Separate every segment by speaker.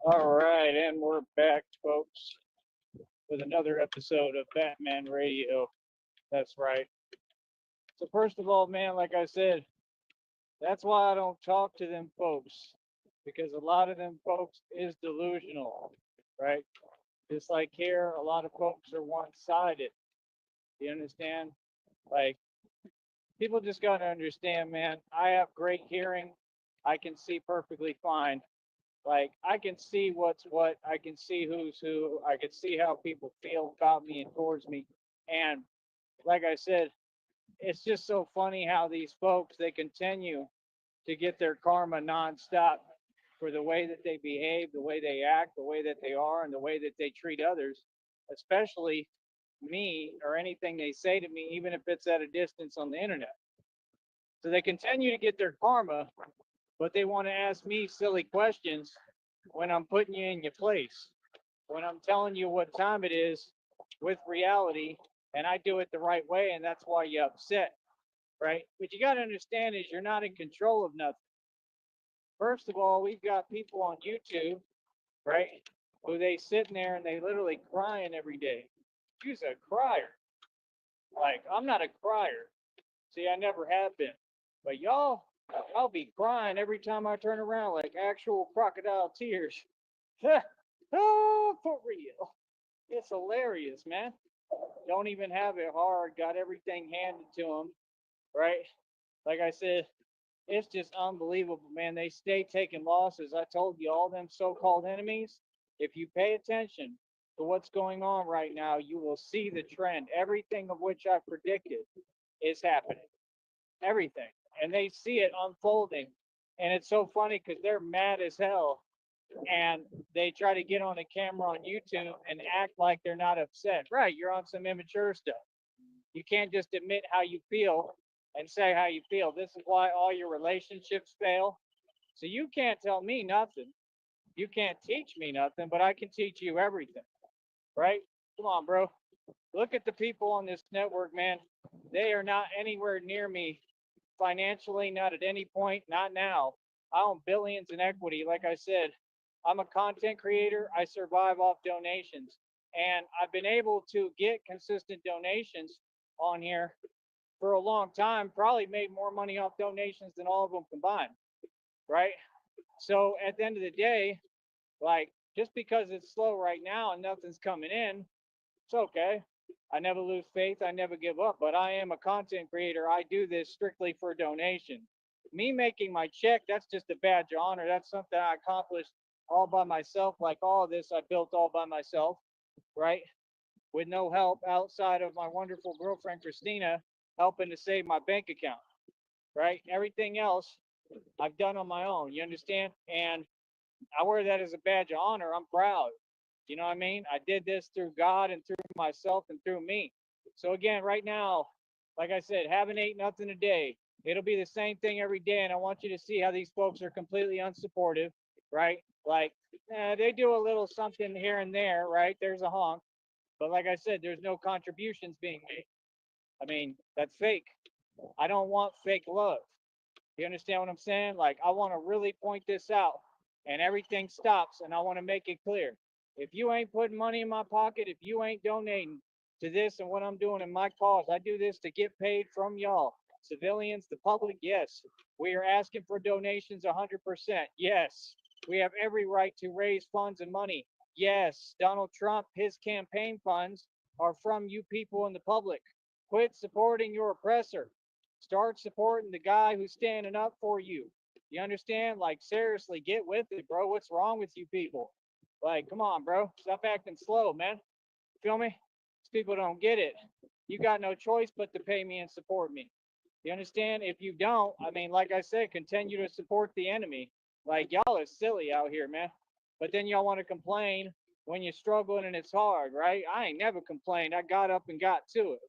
Speaker 1: All right, and we're back, folks, with another episode of Batman Radio. That's right. So, first of all, man, like I said, that's why I don't talk to them folks, because a lot of them folks is delusional, right? Just like here, a lot of folks are one sided. You understand? Like, people just got to understand, man, I have great hearing. I can see perfectly fine. Like I can see what's what, I can see who's who, I can see how people feel about me and towards me. And like I said, it's just so funny how these folks they continue to get their karma nonstop for the way that they behave, the way they act, the way that they are, and the way that they treat others, especially me or anything they say to me, even if it's at a distance on the internet. So they continue to get their karma, but they want to ask me silly questions when I'm putting you in your place, when I'm telling you what time it is with reality, and I do it the right way, and that's why you're upset, right? What you got to understand is you're not in control of nothing. First of all, we've got people on YouTube, right, who they sitting there and they literally crying every day. You's a crier. Like, I'm not a crier. See, I never have been. But y'all, I'll be crying every time I turn around, like actual crocodile tears. Oh, for real. It's hilarious, man. Don't even have it hard. Got everything handed to them, right? Like I said, it's just unbelievable, man. They stay taking losses. I told you, all them so-called enemies. If you pay attention to what's going on right now, you will see the trend. Everything of which I predicted is happening. Everything, and they see it unfolding. And it's so funny because they're mad as hell and they try to get on a camera on YouTube and act like they're not upset. Right, you're on some immature stuff. You can't just admit how you feel and say how you feel. This is why all your relationships fail. So you can't tell me nothing. You can't teach me nothing, but I can teach you everything. Right? Come on, bro. Look at the people on this network, man. They are not anywhere near me financially, not at any point, not now. I own billions in equity. Like I said, I'm a content creator. I survive off donations. And I've been able to get consistent donations on here for a long time, probably made more money off donations than all of them combined. Right. So at the end of the day, like just because it's slow right now and nothing's coming in, it's okay. I never lose faith. I never give up. But I am a content creator. I do this strictly for donation. Me making my check, that's just a badge of honor. That's something I accomplished all by myself. Like all of this, I built all by myself, right? With no help outside of my wonderful girlfriend, Christina, helping to save my bank account, right? Everything else I've done on my own. You understand? And I wear that as a badge of honor. I'm proud. You know what I mean? I did this through God and through myself and through me. So again, right now, like I said, haven't ate nothing a day. It'll be the same thing every day, and I want you to see how these folks are completely unsupportive, right? Like they do a little something here and there, right? There's a honk, but like I said, there's no contributions being made. I mean, that's fake. I don't want fake love. You understand what I'm saying? Like, I want to really point this out and everything stops. And I want to make it clear. If you ain't putting money in my pocket, if you ain't donating to this and what I'm doing in my cause, I do this to get paid from y'all. Civilians, the public, yes. We are asking for donations 100%. Yes. We have every right to raise funds and money. Yes. Donald Trump, his campaign funds are from you people in the public. Quit supporting your oppressor. Start supporting the guy who's standing up for you. You understand? Like, seriously, get with it, bro. What's wrong with you people? Like, come on, bro. Stop acting slow, man. Feel me? These people don't get it. You got no choice but to pay me and support me. You understand? If you don't, I mean, like I said, continue to support the enemy. Like, y'all are silly out here, man. But then y'all want to complain when you're struggling and it's hard, right? I ain't never complained. I got up and got to it.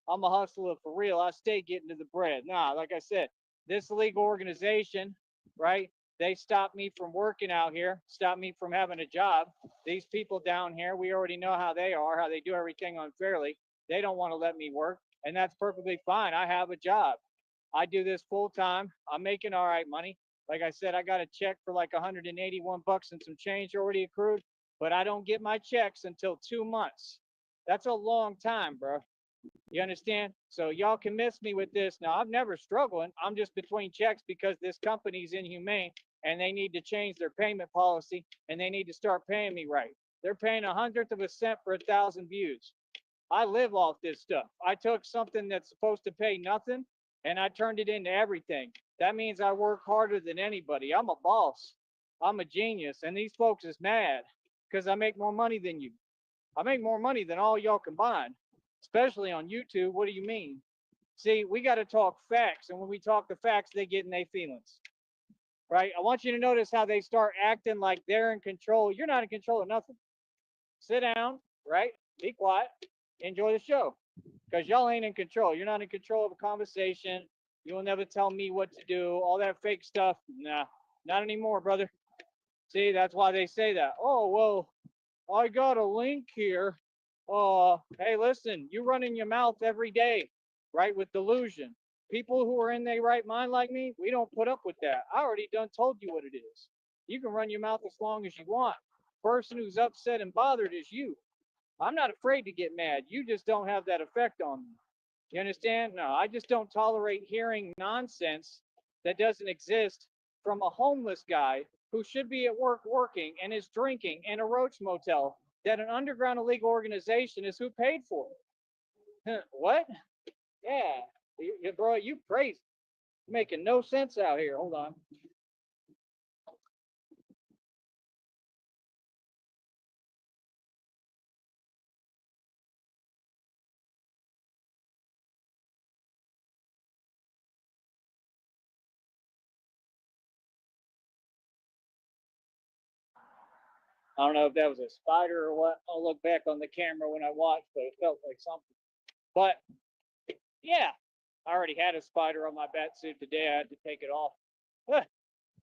Speaker 1: I'm a hustler for real. I stay getting to the bread. Nah, like I said, this legal organization, right? They stopped me from working out here, stopped me from having a job. These people down here, we already know how they are, how they do everything unfairly. They don't want to let me work, and that's perfectly fine. I have a job. I do this full time. I'm making all right money. Like I said, I got a check for like 181 bucks and some change already accrued, but I don't get my checks until 2 months. That's a long time, bro. You understand? So y'all can miss me with this. Now, I'm never struggling. I'm just between checks because this company's inhumane and they need to change their payment policy and they need to start paying me right. They're paying 100th of a cent for 1,000 views. I live off this stuff. I took something that's supposed to pay nothing and I turned it into everything. That means I work harder than anybody. I'm a boss. I'm a genius. And these folks is mad because I make more money than you. I make more money than all y'all combined, especially on YouTube. What do you mean? See, we got to talk facts. And when we talk the facts, they get in their feelings, right? I want you to notice how they start acting like they're in control. You're not in control of nothing. Sit down, right? Be quiet. Enjoy the show because y'all ain't in control. You're not in control of a conversation. You'll never tell me what to do. All that fake stuff. Nah, not anymore, brother. See, that's why they say that. Oh, well, I got a link here. Hey, listen, you running your mouth every day, right? With delusion. People who are in their right mind like me, we don't put up with that. I already done told you what it is. You can run your mouth as long as you want. Person who's upset and bothered is you. I'm not afraid to get mad. You just don't have that effect on me. You understand? No, I just don't tolerate hearing nonsense that doesn't exist from a homeless guy who should be at work working and is drinking in a roach motel that an underground illegal organization is who paid for it. What? Yeah, bro, you crazy. Making no sense out here. Hold on. I don't know if that was a spider or what. I'll look back on the camera when I watch, but it felt like something. But yeah, I already had a spider on my bat suit today. I had to take it off. I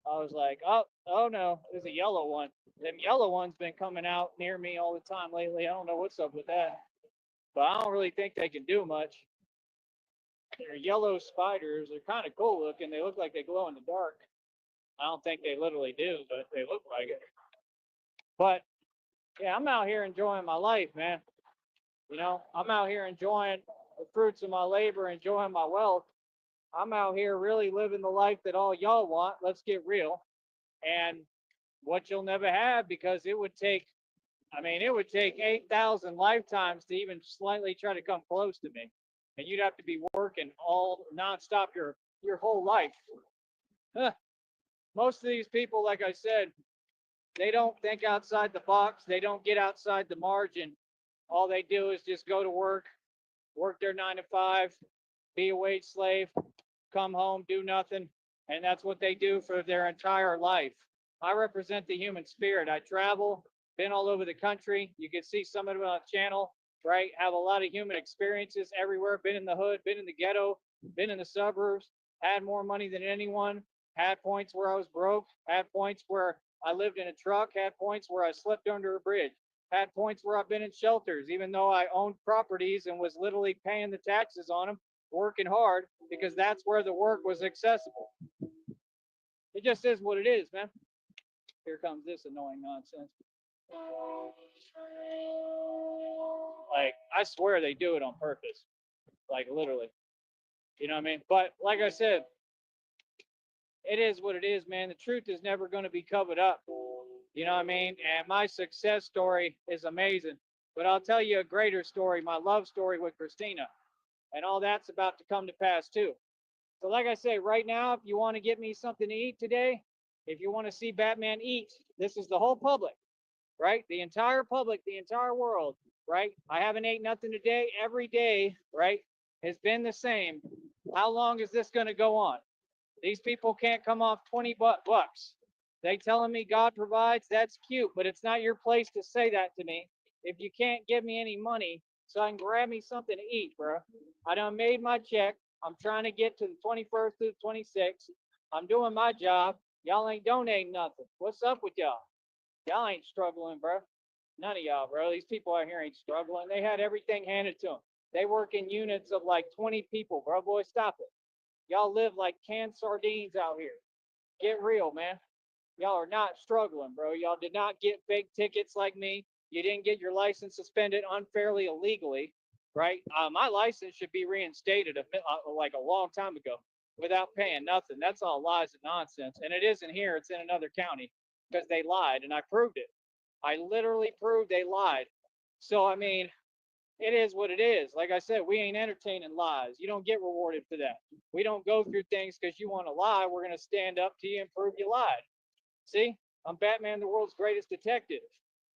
Speaker 1: was like, oh no, there's a yellow one. Them yellow ones been coming out near me all the time lately. I don't know what's up with that, but I don't really think they can do much. They're yellow spiders. They're kind of cool looking. They look like they glow in the dark. I don't think they literally do, but they look like it. But yeah, I'm out here enjoying my life, man. You know, I'm out here enjoying the fruits of my labor, enjoying my wealth. I'm out here really living the life that all y'all want. Let's get real. And what you'll never have because it would take, I mean, it would take 8,000 lifetimes to even slightly try to come close to me. And you'd have to be working all nonstop your whole life. Huh. Most of these people, like I said, they don't think outside the box. They don't get outside the margin. All they do is just go to work their 9 to 5, be a wage slave, come home, do nothing. And that's what they do for their entire life. I represent the human spirit. I travel, been all over the country. You can see some of them on the channel, right? Have a lot of human experiences everywhere. Been in the hood, been in the ghetto, been in the suburbs, had more money than anyone, had points where I was broke, had points where I lived in a truck, had points where I slept under a bridge, had points where I've been in shelters, even though I owned properties and was literally paying the taxes on them, working hard because that's where the work was accessible. It just is what it is, man. Here comes this annoying nonsense. Like, I swear they do it on purpose. Like, literally. You know what I mean? But like I said, it is what it is, man. The truth is never going to be covered up. You know what I mean? And my success story is amazing. But I'll tell you a greater story, my love story with Christina. And all that's about to come to pass too. So like I say, right now, if you want to get me something to eat today, if you want to see Batman eat, this is the whole public, right? The entire public, the entire world, right? I haven't ate nothing today. Every day, right, has been the same. How long is this going to go on? These people can't come off 20 bucks. They telling me God provides, that's cute, but it's not your place to say that to me. If you can't give me any money so I can grab me something to eat, bro. I done made my check. I'm trying to get to the 21st through the 26th. I'm doing my job. Y'all ain't donating nothing. What's up with y'all? Y'all ain't struggling, bro. None of y'all, bro. These people out here ain't struggling. They had everything handed to them. They work in units of like 20 people, bro. Boy, stop it. Y'all live like canned sardines out here. Get real, man. Y'all are not struggling, bro. Y'all did not get fake tickets like me. You didn't get your license suspended unfairly, illegally, right? My license should be reinstated like a long time ago without paying nothing. That's all lies and nonsense. And it isn't here. It's in another county because they lied, and I proved it. I literally proved they lied. So, I mean, it is what it is. Like I said, we ain't entertaining lies. You don't get rewarded for that. We don't go through things because you want to lie. We're going to stand up to you and prove you lied. See, I'm Batman, the world's greatest detective,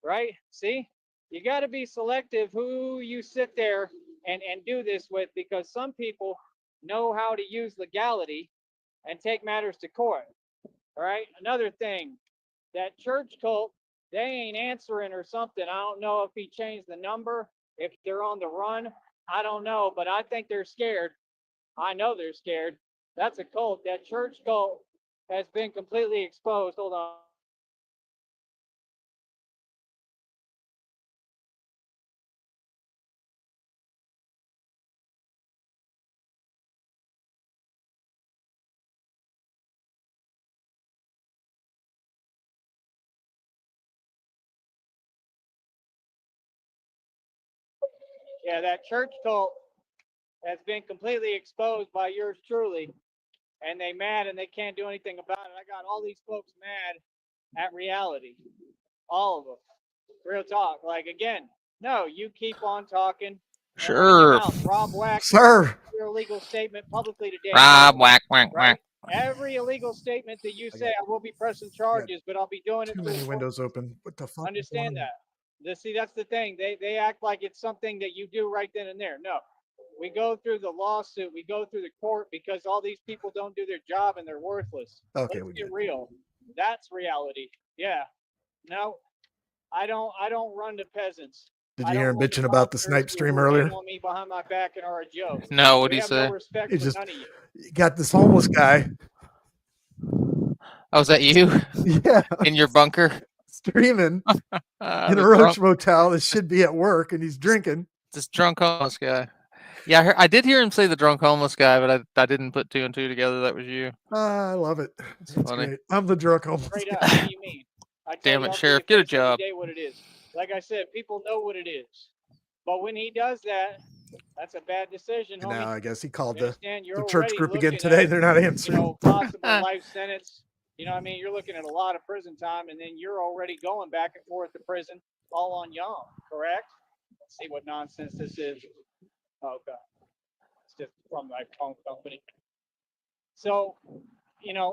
Speaker 1: right? See, you got to be selective who you sit there and do this with, because some people know how to use legality and take matters to court. All right. Another thing, that church cult, they ain't answering or something. I don't know if he changed the number, if they're on the run. I don't know, but I think they're scared. I know they're scared. That's a cult. That church cult has been completely exposed. Hold on. Yeah, that church cult has been completely exposed by yours truly, and they mad and they can't do anything about it. I got all these folks mad at reality, all of them. Real talk. Like again, no, you keep on talking and running your
Speaker 2: Sure.
Speaker 1: mouth. Rob Wack,
Speaker 3: Sir.
Speaker 1: your illegal statement publicly today.
Speaker 2: Rob, whack, whack,
Speaker 1: Right?
Speaker 2: whack.
Speaker 1: Every illegal statement that you
Speaker 3: I
Speaker 1: say,
Speaker 3: got-
Speaker 1: I will be pressing charges, but I'll be doing it
Speaker 3: Too
Speaker 1: through
Speaker 3: many
Speaker 1: the
Speaker 3: windows open. What the fuck? is going
Speaker 1: Understand
Speaker 3: on?
Speaker 1: that. See, that's the thing. They act like it's something that you do right then and there. No, we go through the lawsuit, we go through the court because all these people don't do their job and they're worthless.
Speaker 3: Okay,
Speaker 1: Let's
Speaker 3: we
Speaker 1: get
Speaker 3: good.
Speaker 1: real. That's reality. Yeah. No, I don't run to peasants.
Speaker 3: Did
Speaker 1: I
Speaker 3: you hear
Speaker 1: don't
Speaker 3: him
Speaker 1: run to
Speaker 3: bitching about the
Speaker 1: monsters
Speaker 3: Snipe stream
Speaker 1: who hang
Speaker 3: earlier?
Speaker 1: on me behind my back and are a joke.
Speaker 2: No, what'd
Speaker 1: We
Speaker 2: he
Speaker 1: have no
Speaker 2: say?
Speaker 1: respect
Speaker 3: He
Speaker 1: for
Speaker 3: just
Speaker 1: none of you.
Speaker 3: got this homeless guy.
Speaker 2: Oh, was that you
Speaker 3: Yeah,
Speaker 2: in your bunker?
Speaker 3: streaming in a
Speaker 2: The
Speaker 3: roach
Speaker 2: drunk,
Speaker 3: motel that should be at work, and he's drinking.
Speaker 2: this drunk homeless guy. Yeah, I did hear him say the drunk homeless guy, but I didn't put two and two together. That was you.
Speaker 3: I love it.
Speaker 2: It's
Speaker 3: That's
Speaker 2: funny.
Speaker 3: great. I'm the drunk homeless
Speaker 1: Straight
Speaker 3: guy.
Speaker 1: up. What do you mean? I tell
Speaker 2: Damn
Speaker 1: you
Speaker 2: it,
Speaker 1: all to
Speaker 2: Sheriff,
Speaker 1: your
Speaker 2: get a
Speaker 1: face every
Speaker 2: job.
Speaker 1: day what it is. Like I said, people know what it is. But when he does that, that's a bad decision,
Speaker 3: And
Speaker 1: homie.
Speaker 3: now I guess he called
Speaker 1: You understand? You're
Speaker 3: the church
Speaker 1: already
Speaker 3: group again
Speaker 1: looking
Speaker 3: today.
Speaker 1: at,
Speaker 3: They're not answering.
Speaker 1: possible life sentence. You know what I mean? You're looking at a lot of prison time, and then you're already going back and forth to prison all on Yum, correct? Let's see what nonsense this is. Oh, God. It's just from my phone company. So,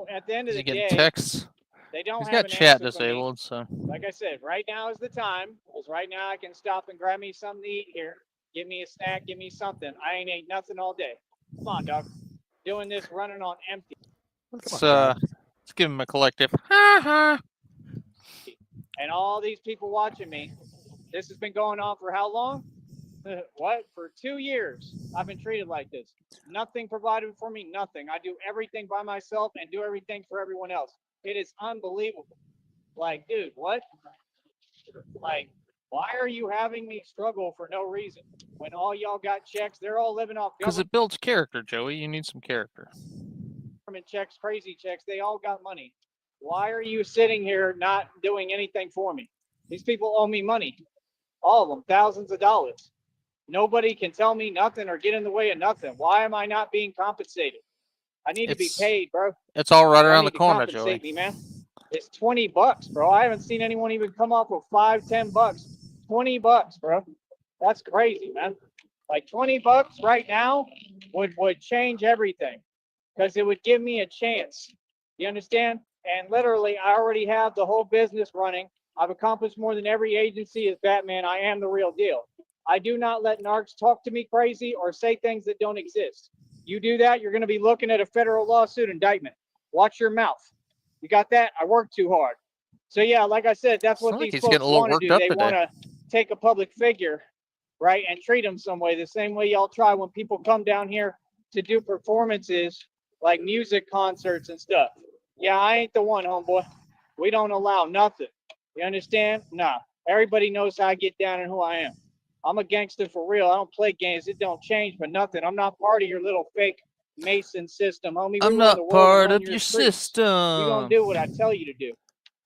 Speaker 1: at the end of
Speaker 2: Is
Speaker 1: the
Speaker 2: he getting
Speaker 1: day,
Speaker 2: texts?
Speaker 1: they don't
Speaker 2: He's
Speaker 1: have
Speaker 2: got
Speaker 1: an
Speaker 2: chat
Speaker 1: answer for me.
Speaker 2: disabled, so
Speaker 1: Like I said, right now is the time, because right now I can stop and grab me something to eat here. Give me a snack, give me something. I ain't ate nothing all day. Come on, dog. Doing this running on empty.
Speaker 2: let's
Speaker 3: on,
Speaker 2: let's give him a collective. Ha ha.
Speaker 1: And all these people watching me. This has been going on for how long? What? For 2 years. I've been treated like this. Nothing provided for me, nothing. I do everything by myself and do everything for everyone else. It is unbelievable. Like, dude, what? Like, why are you having me struggle for no reason? When all y'all got checks, they're all living off
Speaker 2: Because it builds character, Joey. You need some character.
Speaker 1: government checks, crazy checks. They all got money. Why are you sitting here not doing anything for me? These people owe me money. All of them, thousands of dollars. Nobody can tell me nothing or get in the way of nothing. Why am I not being compensated? I need to be paid, bro.
Speaker 2: It's all right
Speaker 1: Y'all
Speaker 2: around the
Speaker 1: need to
Speaker 2: corner,
Speaker 1: compensate
Speaker 2: Joey.
Speaker 1: me, man. It's $20, bro. I haven't seen anyone even come up with $5, $10. $20, bro. That's crazy, man. Like $20 right now would change everything, because it would give me a chance. You understand? And literally, I already have the whole business running. I've accomplished more than every agency as Batman. I am the real deal. I do not let narcs talk to me crazy or say things that don't exist. You do that, you're going to be looking at a federal lawsuit indictment. Watch your mouth. You got that? I work too hard. So yeah, like I said, that's what these folks want to do. They want to take a public figure, right, and treat them some way, the same way y'all try when people come down here to do performances like music concerts and stuff. Yeah, I ain't the one, homeboy. We don't allow nothing. You understand? Nah. Everybody knows how I get down and who I am. I'm a gangster for real. I don't play games. It don't change for nothing. I'm not part of your little fake Mason system, homie. We
Speaker 2: I'm
Speaker 1: run
Speaker 2: not
Speaker 1: the world
Speaker 2: part
Speaker 1: and run
Speaker 2: of
Speaker 1: your
Speaker 2: your
Speaker 1: streets.
Speaker 2: system.
Speaker 1: You gonna do what I tell you to do.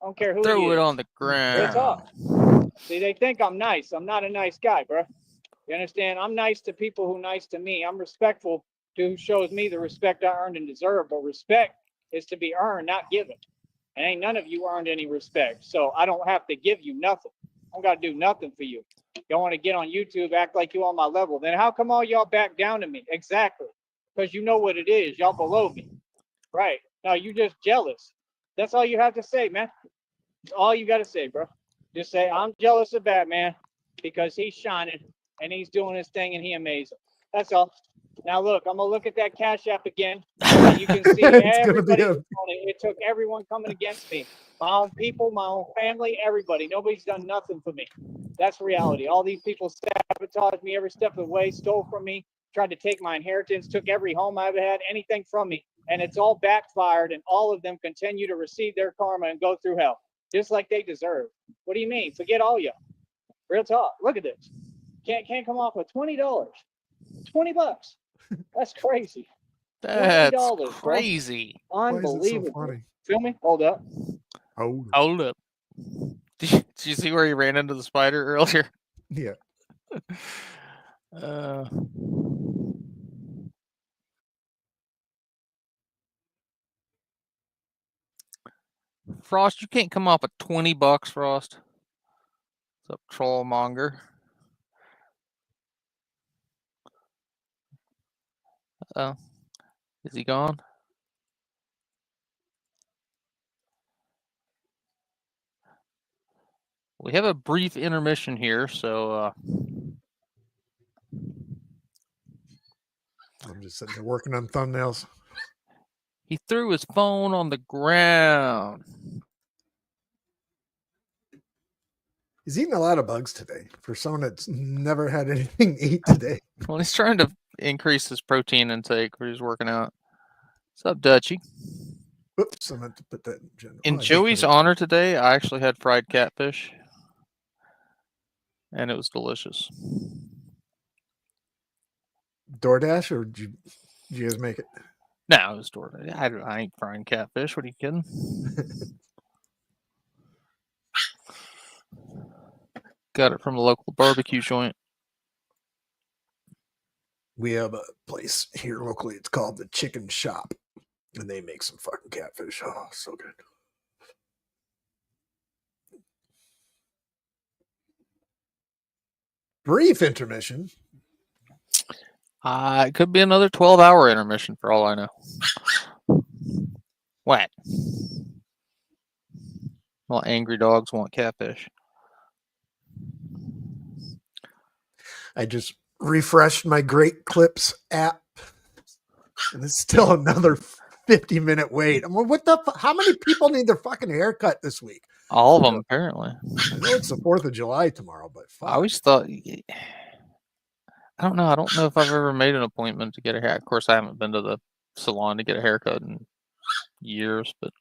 Speaker 1: I don't care who
Speaker 2: Throw
Speaker 1: he
Speaker 2: it
Speaker 1: is.
Speaker 2: on the
Speaker 1: Real talk.
Speaker 2: ground.
Speaker 1: See, they think I'm nice. I'm not a nice guy, bro. You understand? I'm nice to people who nice to me. I'm respectful to who shows me the respect I earned and deserve. But respect is to be earned, not given. And ain't none of you earned any respect. So I don't have to give you nothing. I don't got to do nothing for you. Y'all want to get on YouTube, act like you on my level. Then how come all y'all back down to me? Exactly. Because you know what it is. Y'all below me. Right. No, you just jealous. That's all you have to say, man. That's all you got to say, bro. Just say, I'm jealous of Batman because he's shining and he's doing his thing and he amazing. That's all. Now look, I'm gonna look at that Cash App again. And you can see
Speaker 3: It's gonna be
Speaker 1: everybody
Speaker 3: a-
Speaker 1: on it. It took everyone coming against me. My own people, my own family, everybody. Nobody's done nothing for me. That's reality. All these people sabotaged me every step of the way, stole from me, tried to take my inheritance, took every home I ever had, anything from me. And it's all backfired, and all of them continue to receive their karma and go through hell, just like they deserve. What do you mean? Forget all y'all. Real talk. Look at this. Can't come off with $20. $20. That's crazy.
Speaker 2: That's
Speaker 1: $20,
Speaker 2: crazy.
Speaker 3: Why is it so
Speaker 1: unbelievable.
Speaker 3: funny?
Speaker 1: Feel me? Hold up.
Speaker 3: Oh,
Speaker 2: Hold up. Did you see where he ran into the spider earlier?
Speaker 3: yeah.
Speaker 2: Uh, Frost, you can't come off at $20, Frost. What's up, Trollmonger? Oh, is he gone? We have a brief intermission here, so
Speaker 3: I'm just sitting there working on thumbnails.
Speaker 2: he threw his phone on the ground.
Speaker 3: He's eating a lot of bugs today for someone that's never had anything to eat today.
Speaker 2: Well, he's trying to increase his protein intake where he's working out. What's up, Dutchy?
Speaker 3: Oops, I meant to put that in general.
Speaker 2: In
Speaker 3: I hate
Speaker 2: Joey's
Speaker 3: putting-
Speaker 2: honor today, I actually had fried catfish, and it was delicious.
Speaker 3: DoorDash, or did you guys make it?
Speaker 2: No, it was DoorDash. I ain't frying catfish. What are you kidding? Got it from a local barbecue joint.
Speaker 3: We have a place here locally. It's called the Chicken Shop, and they make some fucking catfish. Oh, so good. Brief intermission.
Speaker 2: It could be another 12-hour intermission for all I know. What? Well, angry dogs want catfish.
Speaker 3: I just refreshed my Great Clips app, and it's still another 50-minute wait. I'm like, what the? How many people need their fucking haircut this week?
Speaker 2: All of them, apparently.
Speaker 3: I know it's the 4th of July tomorrow, but fuck.
Speaker 2: I always thought. I don't know. I don't know if I've ever made an appointment to get a hair. Of course, I haven't been to the salon to get a haircut in years, but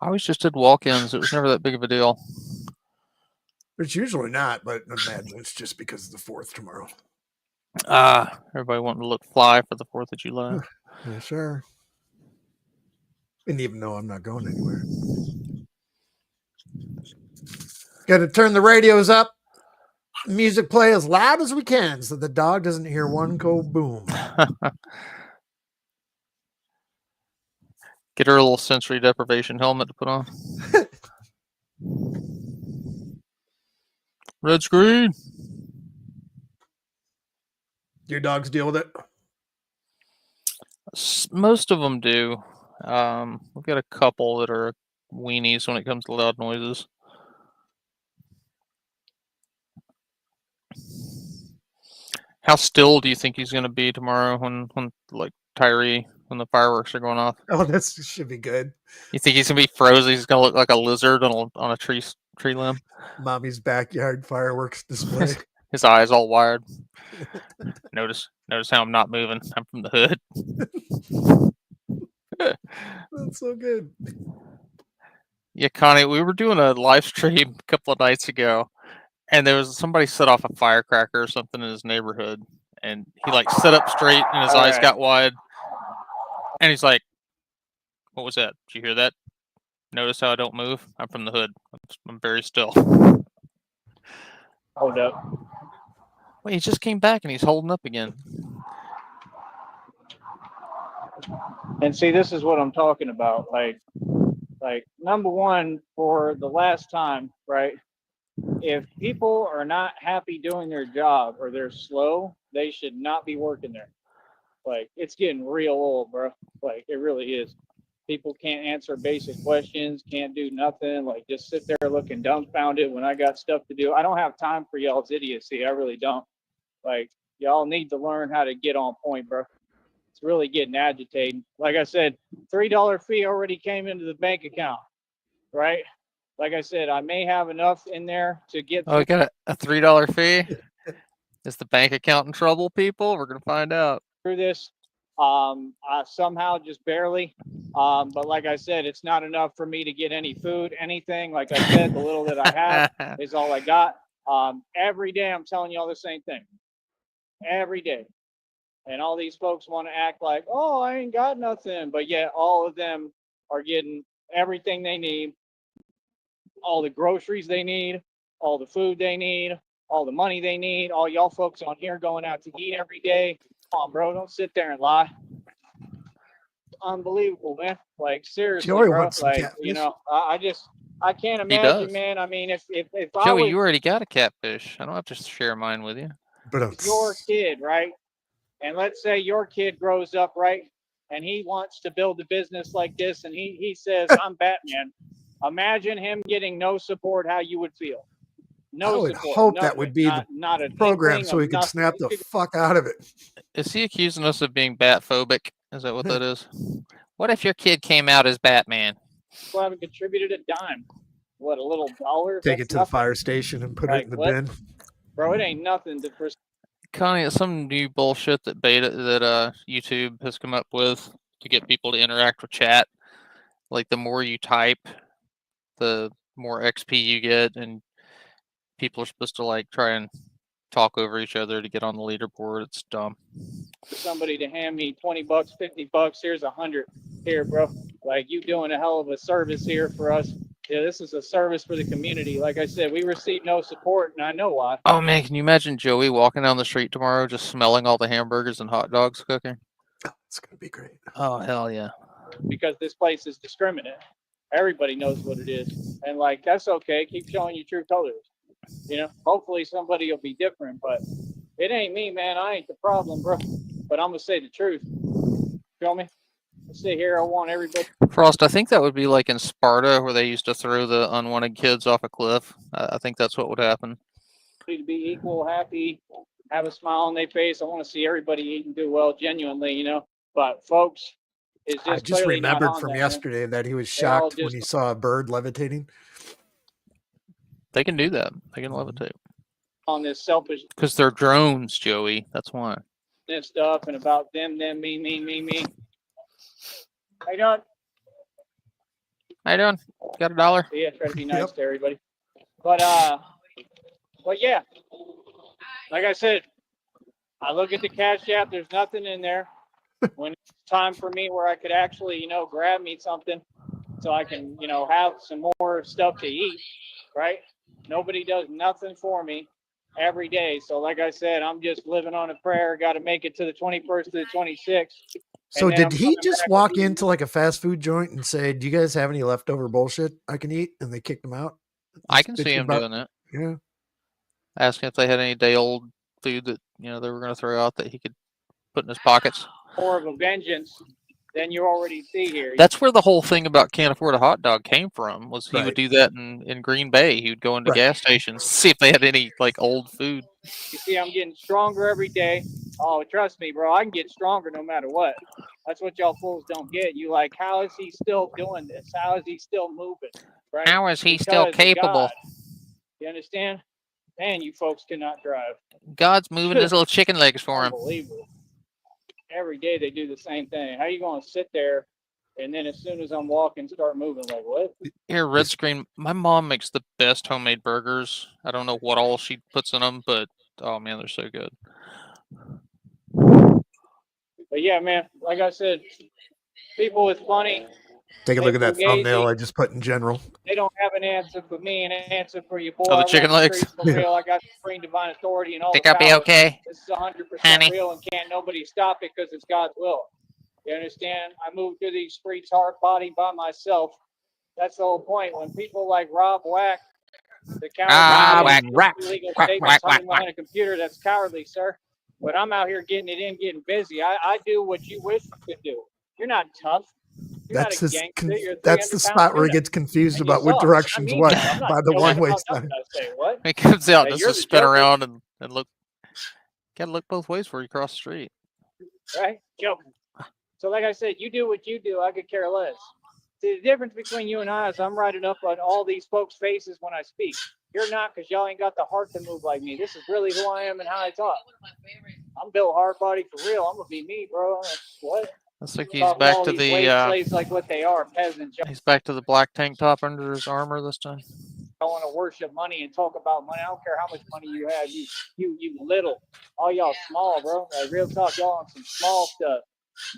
Speaker 2: I always just did walk-ins. It was never that big of a deal.
Speaker 3: It's usually not, but imagine it's just because of the 4th tomorrow.
Speaker 2: Everybody wanting to look fly for the 4th of July.
Speaker 3: Yeah, sure. And even though I'm not going anywhere. Got to turn the radios up. Music play as loud as we can so the dog doesn't hear one go boom.
Speaker 2: Get her a little sensory deprivation helmet to put on. Red screen.
Speaker 3: Your dogs deal with it?
Speaker 2: Most of them do. We've got a couple that are weenies when it comes to loud noises. How still do you think he's going to be tomorrow when like Tyree, when the fireworks are going off?
Speaker 3: Oh, that should be good.
Speaker 2: You think he's going to be frozen? He's going to look like a lizard on a tree limb?
Speaker 3: Mommy's backyard fireworks display.
Speaker 2: His eyes all wired. Notice how I'm not moving. I'm from the hood.
Speaker 3: That's so good.
Speaker 2: Yeah, Connie, we were doing a live stream a couple of nights ago, and there was somebody set off a firecracker or something in his neighborhood, and he like sat up straight and his eyes got wide, And he's like, "What was that? Did you hear that? Notice how I don't move? I'm from the hood. I'm very still."
Speaker 1: Hold up.
Speaker 2: Wait, he just came back and he's holding up again.
Speaker 1: And see, this is what I'm talking about. Like number one, for the last time, right? If people are not happy doing their job or they're slow, they should not be working there. Like, it's getting real old, bro. Like, it really is. People can't answer basic questions, can't do nothing. Like, just sit there looking dumbfounded when I got stuff to do. I don't have time for y'all's idiocy. I really don't. Like, y'all need to learn how to get on point, bro. It's really getting agitating. Like I said, $3 fee already came into the bank account, right? Like I said, I may have enough in there to get
Speaker 2: Oh, we got a $3 fee. Is the bank account in trouble, people? We're gonna find out.
Speaker 1: through this. Somehow just barely. But like I said, it's not enough for me to get any food, anything. Like I said, the little that I have is all I got. Every day I'm telling y'all the same thing. Every day. And all these folks want to act like, oh, I ain't got nothing. But yet all of them are getting everything they need, all the groceries they need, all the food they need, all the money they need. All y'all folks on here going out to eat every day. Come on, bro, don't sit there and lie. Unbelievable, man. Like, seriously,
Speaker 3: Joey
Speaker 1: bro.
Speaker 3: wants some
Speaker 1: Like,
Speaker 3: catfish.
Speaker 1: you know, I can't
Speaker 2: He
Speaker 1: imagine,
Speaker 2: does.
Speaker 1: man. I mean, if I
Speaker 2: Joey,
Speaker 1: was
Speaker 2: you already got a catfish. I don't have to share mine with you.
Speaker 3: But
Speaker 1: your kid, right? And let's say your kid grows up, right? And he wants to build a business like this, and he says, I'm Batman. Imagine him getting no support, how you would feel. No
Speaker 3: I would
Speaker 1: support.
Speaker 3: hope
Speaker 1: nothing,
Speaker 3: that would be the
Speaker 1: not an
Speaker 3: program
Speaker 1: inkling
Speaker 3: so
Speaker 1: of
Speaker 3: he can
Speaker 1: nothing.
Speaker 3: snap the fuck out of it.
Speaker 2: Is he accusing us of being bat-phobic? Is that what that is? What if your kid came out as Batman?
Speaker 1: People haven't contributed a dime. What, a little dollar?
Speaker 3: Take
Speaker 1: That's
Speaker 3: it to
Speaker 1: nothing.
Speaker 3: the fire station and put it
Speaker 1: Like,
Speaker 3: in the
Speaker 1: what?
Speaker 3: bin.
Speaker 1: Bro, it ain't nothing to
Speaker 2: Connie, it's some new bullshit that YouTube has come up with to get people to interact with chat. Like, the more you type, the more XP you get, and people are supposed to like try and talk over each other to get on the leaderboard. It's dumb.
Speaker 1: somebody to hand me 20 bucks, 50 bucks. Here's 100 here, bro. Like, you doing a hell of a service here for us. Yeah, this is a service for the community. Like I said, we receive no support, and I know why.
Speaker 2: Oh man, can you imagine Joey walking down the street tomorrow just smelling all the hamburgers and hot dogs cooking?
Speaker 3: It's gonna be great.
Speaker 2: Oh hell yeah.
Speaker 1: Because this place is discriminate. Everybody knows what it is. And like, that's okay. Keep showing your true colors. You know, hopefully somebody will be different, but it ain't me, man. I ain't the problem, bro. But I'm gonna say the truth. Feel me? I sit here, I want everybody
Speaker 2: Frost, I think that would be like in Sparta where they used to throw the unwanted kids off a cliff. I think that's what would happen.
Speaker 1: to be equal, happy, have a smile on their face. I want to see everybody eat and do well, genuinely, you know. But folks, it's
Speaker 3: I
Speaker 1: just
Speaker 3: just
Speaker 1: clearly not
Speaker 3: remembered
Speaker 1: on
Speaker 3: from
Speaker 1: that, man.
Speaker 3: yesterday that he was
Speaker 1: They're all
Speaker 3: shocked when
Speaker 1: just
Speaker 3: he saw a bird levitating.
Speaker 2: They can do that. They can levitate.
Speaker 1: on this selfishness
Speaker 2: Because they're drones, Joey. That's why.
Speaker 1: stuff and about them, me. How you doing?
Speaker 2: How you doing? Got $1?
Speaker 1: So yeah, try to be nice
Speaker 3: Yep.
Speaker 1: to everybody. But yeah, like I said, I look at the cash app. There's nothing in there. When it's time for me where I could actually, you know, grab me something so I can, you know, have some more stuff to eat, right? Nobody does nothing for me every day. So like I said, I'm just living on a prayer. Got to make it to the 21st to the 26th.
Speaker 3: So
Speaker 1: then
Speaker 3: did
Speaker 1: I'm
Speaker 3: he
Speaker 1: coming
Speaker 3: just
Speaker 1: back
Speaker 3: walk
Speaker 1: with you.
Speaker 3: into like a fast food joint and say, "Do you guys have any leftover bullshit I can eat?" And they kicked him out?
Speaker 2: I can see him doing that.
Speaker 3: Yeah.
Speaker 2: Asking if they had any day old food that they were going to throw out that he could put in his pockets.
Speaker 1: More of a vengeance than you already see here.
Speaker 2: That's where the whole thing about can't afford a hot dog came from. Was he
Speaker 3: Right.
Speaker 2: would do that in Green Bay? He would go into
Speaker 3: Right.
Speaker 2: gas stations, see if they had any like old food.
Speaker 1: You see, I'm getting stronger every day. Oh, trust me, bro. I can get stronger no matter what. That's what y'all fools don't get. You like, how is he still doing this? How is he still moving? Right?
Speaker 2: How is he still
Speaker 1: Because of
Speaker 2: capable?
Speaker 1: God. You understand? Man, you folks cannot drive.
Speaker 2: God's moving his little chicken legs for him.
Speaker 1: Unbelievable. Every day they do the same thing. How you going to sit there and then as soon as I'm walking, start moving? Like, what?
Speaker 2: Here, red screen. My mom makes the best homemade burgers. I don't know what all she puts in them, but oh man, they're so good.
Speaker 1: But yeah, man, like I said, People with money,
Speaker 3: Take a look at that
Speaker 1: Fugazi.
Speaker 3: thumbnail I just put in general.
Speaker 1: they don't have an answer for me and an answer for your boy.
Speaker 2: Oh, the
Speaker 1: I
Speaker 2: chicken
Speaker 1: run
Speaker 2: legs?
Speaker 1: streets for real. I got supreme divine authority and all
Speaker 2: Think
Speaker 1: the
Speaker 2: I'll be
Speaker 1: power.
Speaker 2: okay?
Speaker 1: This is 100%
Speaker 2: Honey.
Speaker 1: real and can't nobody stop it because it's God's will. You understand? I moved through these streets hard body by myself. That's the whole point. When people like Rob Wack, the cowardly
Speaker 2: Whack.
Speaker 1: illegal
Speaker 2: Whack,
Speaker 1: statements
Speaker 2: whack,
Speaker 1: hiding
Speaker 2: whack,
Speaker 1: behind a computer, that's cowardly, sir. But I'm out here getting it in, getting busy. I do what you wish you could do. You're not tough. You're
Speaker 3: That's
Speaker 1: not a
Speaker 3: his,
Speaker 1: gangster. You're a
Speaker 3: that's the
Speaker 1: 300-pound
Speaker 3: spot where he
Speaker 1: unit.
Speaker 3: gets confused
Speaker 1: And you
Speaker 3: about what
Speaker 1: suck. I
Speaker 3: direction's
Speaker 1: mean
Speaker 3: what
Speaker 1: that. I'm not
Speaker 3: by the
Speaker 1: joking
Speaker 3: one-way
Speaker 1: about
Speaker 3: sign.
Speaker 1: nothing I say. What?
Speaker 2: He comes out
Speaker 1: Hey,
Speaker 2: just
Speaker 1: you're
Speaker 2: to
Speaker 1: the
Speaker 2: spin
Speaker 1: joker.
Speaker 2: around and look. Gotta look both ways before you cross the street.
Speaker 1: Right? Joking. So like I said, you do what you do. I could care less. See, the difference between you and I is I'm riding up on all these folks' faces when I speak. You're not, because y'all ain't got the heart to move like me. This is really who I am and how I talk. I'm built hard body for real. I'm gonna be me, bro. What?
Speaker 2: Looks like he's
Speaker 1: Talking
Speaker 2: back
Speaker 1: all
Speaker 2: to
Speaker 1: these
Speaker 2: the
Speaker 1: slave slaves like what they are, peasants.
Speaker 2: he's back to the black tank top under his armor this time.
Speaker 1: I want to worship money and talk about money. I don't care how much money you have. You little. All y'all small, bro. Like real talk, y'all on some small stuff.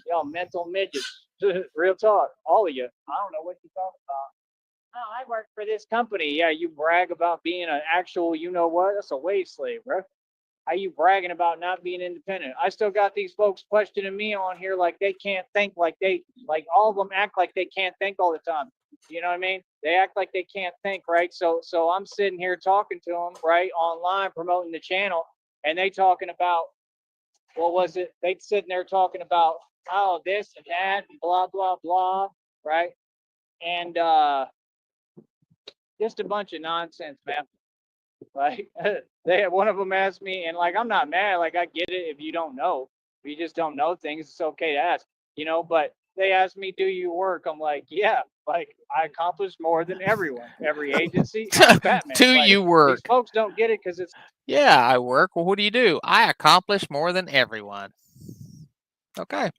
Speaker 1: Y'all mental midgets. Real talk. All of you. I don't know what you talking about. Oh, I work for this company. Yeah, you brag about being an actual, you know what? That's a wage slave, bro. How you bragging about not being independent? I still got these folks questioning me on here like they can't think, like all of them act like they can't think all the time. You know what I mean? They act like they can't think, right? So I'm sitting here talking to them, right, online, promoting the channel, and they talking about, what was it? They sitting there talking about, oh, this and that, and blah, blah, blah, right? And just a bunch of nonsense, man. Like one of them asked me, and like I'm not mad, like I get it if you don't know. If you just don't know things, it's okay to ask, you know, but they asked me, do you work? I'm like, yeah, like I accomplished more than everyone, every agency. I'm Batman.
Speaker 2: Do
Speaker 1: Like,
Speaker 2: you work?
Speaker 1: these folks don't get it because it's
Speaker 2: Yeah, I work. Well, what do you do? I accomplish more than everyone. Okay.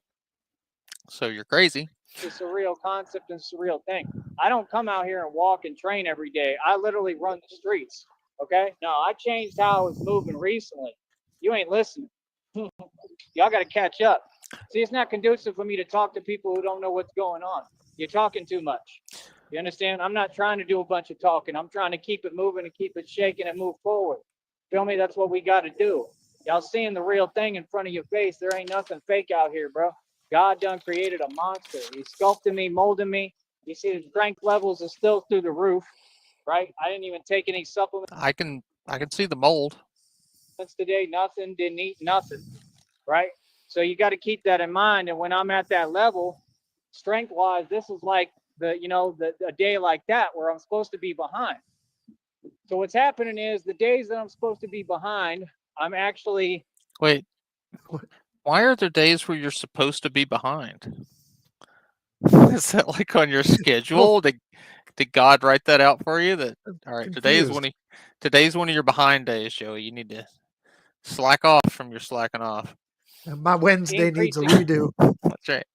Speaker 2: So you're crazy.
Speaker 1: a surreal concept and surreal thing. I don't come out here and walk and train every day. I literally run the streets. Okay. No, I changed how I was moving recently. You ain't listening. Y'all got to catch up. See, it's not conducive for me to talk to people who don't know what's going on. You're talking too much. You understand? I'm not trying to do a bunch of talking. I'm trying to keep it moving and keep it shaking and move forward. Feel me? That's what we got to do. Y'all seeing the real thing in front of your face. There ain't nothing fake out here, bro. God done created a monster. He sculpted me, molded me. You see the strength levels are still through the roof, right? I didn't even take any supplements
Speaker 2: I can see the mold.
Speaker 1: today. Nothing, didn't eat nothing, right? So you got to keep that in mind. And when I'm at that level, strength wise, this is like a day like that where I'm supposed to be behind. So what's happening is the days that I'm supposed to be behind, I'm actually.
Speaker 2: Wait. Why are there days where you're supposed to be behind? Is that like on your schedule? Did God write that out for you? That all right? Today's one of your behind days, Joey. You need to slack off from your slacking off.
Speaker 3: And my Wednesday needs a redo.
Speaker 2: That's right.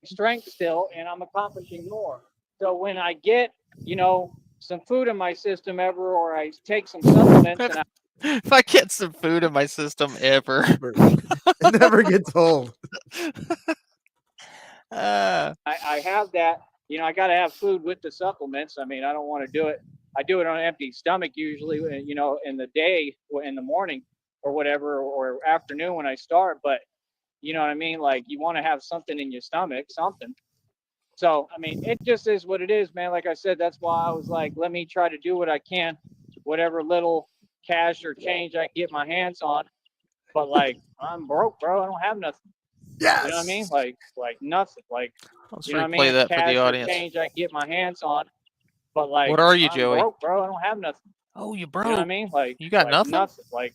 Speaker 1: Strength still, and I'm accomplishing more. So when I get, some food in my system ever, or I take some supplements, and
Speaker 2: if I get some food in my system ever,
Speaker 3: it never gets old.
Speaker 1: I have that. I got to have food with the supplements. I mean, I don't want to do it. I do it on an empty stomach usually, in the day, in the morning or whatever, or afternoon when I start. But you know what I mean? Like you want to have something in your stomach, something. So, I mean, it just is what it is, man. Like I said, that's why I was like, let me try to do what I can, whatever little cash or change I can get my hands on. But like, I'm broke, bro. I don't have nothing.
Speaker 3: Yes.
Speaker 1: You know what I mean? Like nothing. Like,
Speaker 2: let's
Speaker 1: you know what I
Speaker 2: replay
Speaker 1: mean?
Speaker 2: that
Speaker 1: Cash
Speaker 2: for the
Speaker 1: or
Speaker 2: audience.
Speaker 1: change I can get my hands on. But like,
Speaker 2: what are you,
Speaker 1: I'm
Speaker 2: Joey?
Speaker 1: broke, bro. I don't have nothing.
Speaker 2: Oh, you broke.
Speaker 1: You know what I mean? Like,
Speaker 2: you got nothing?
Speaker 1: Nothing. Like,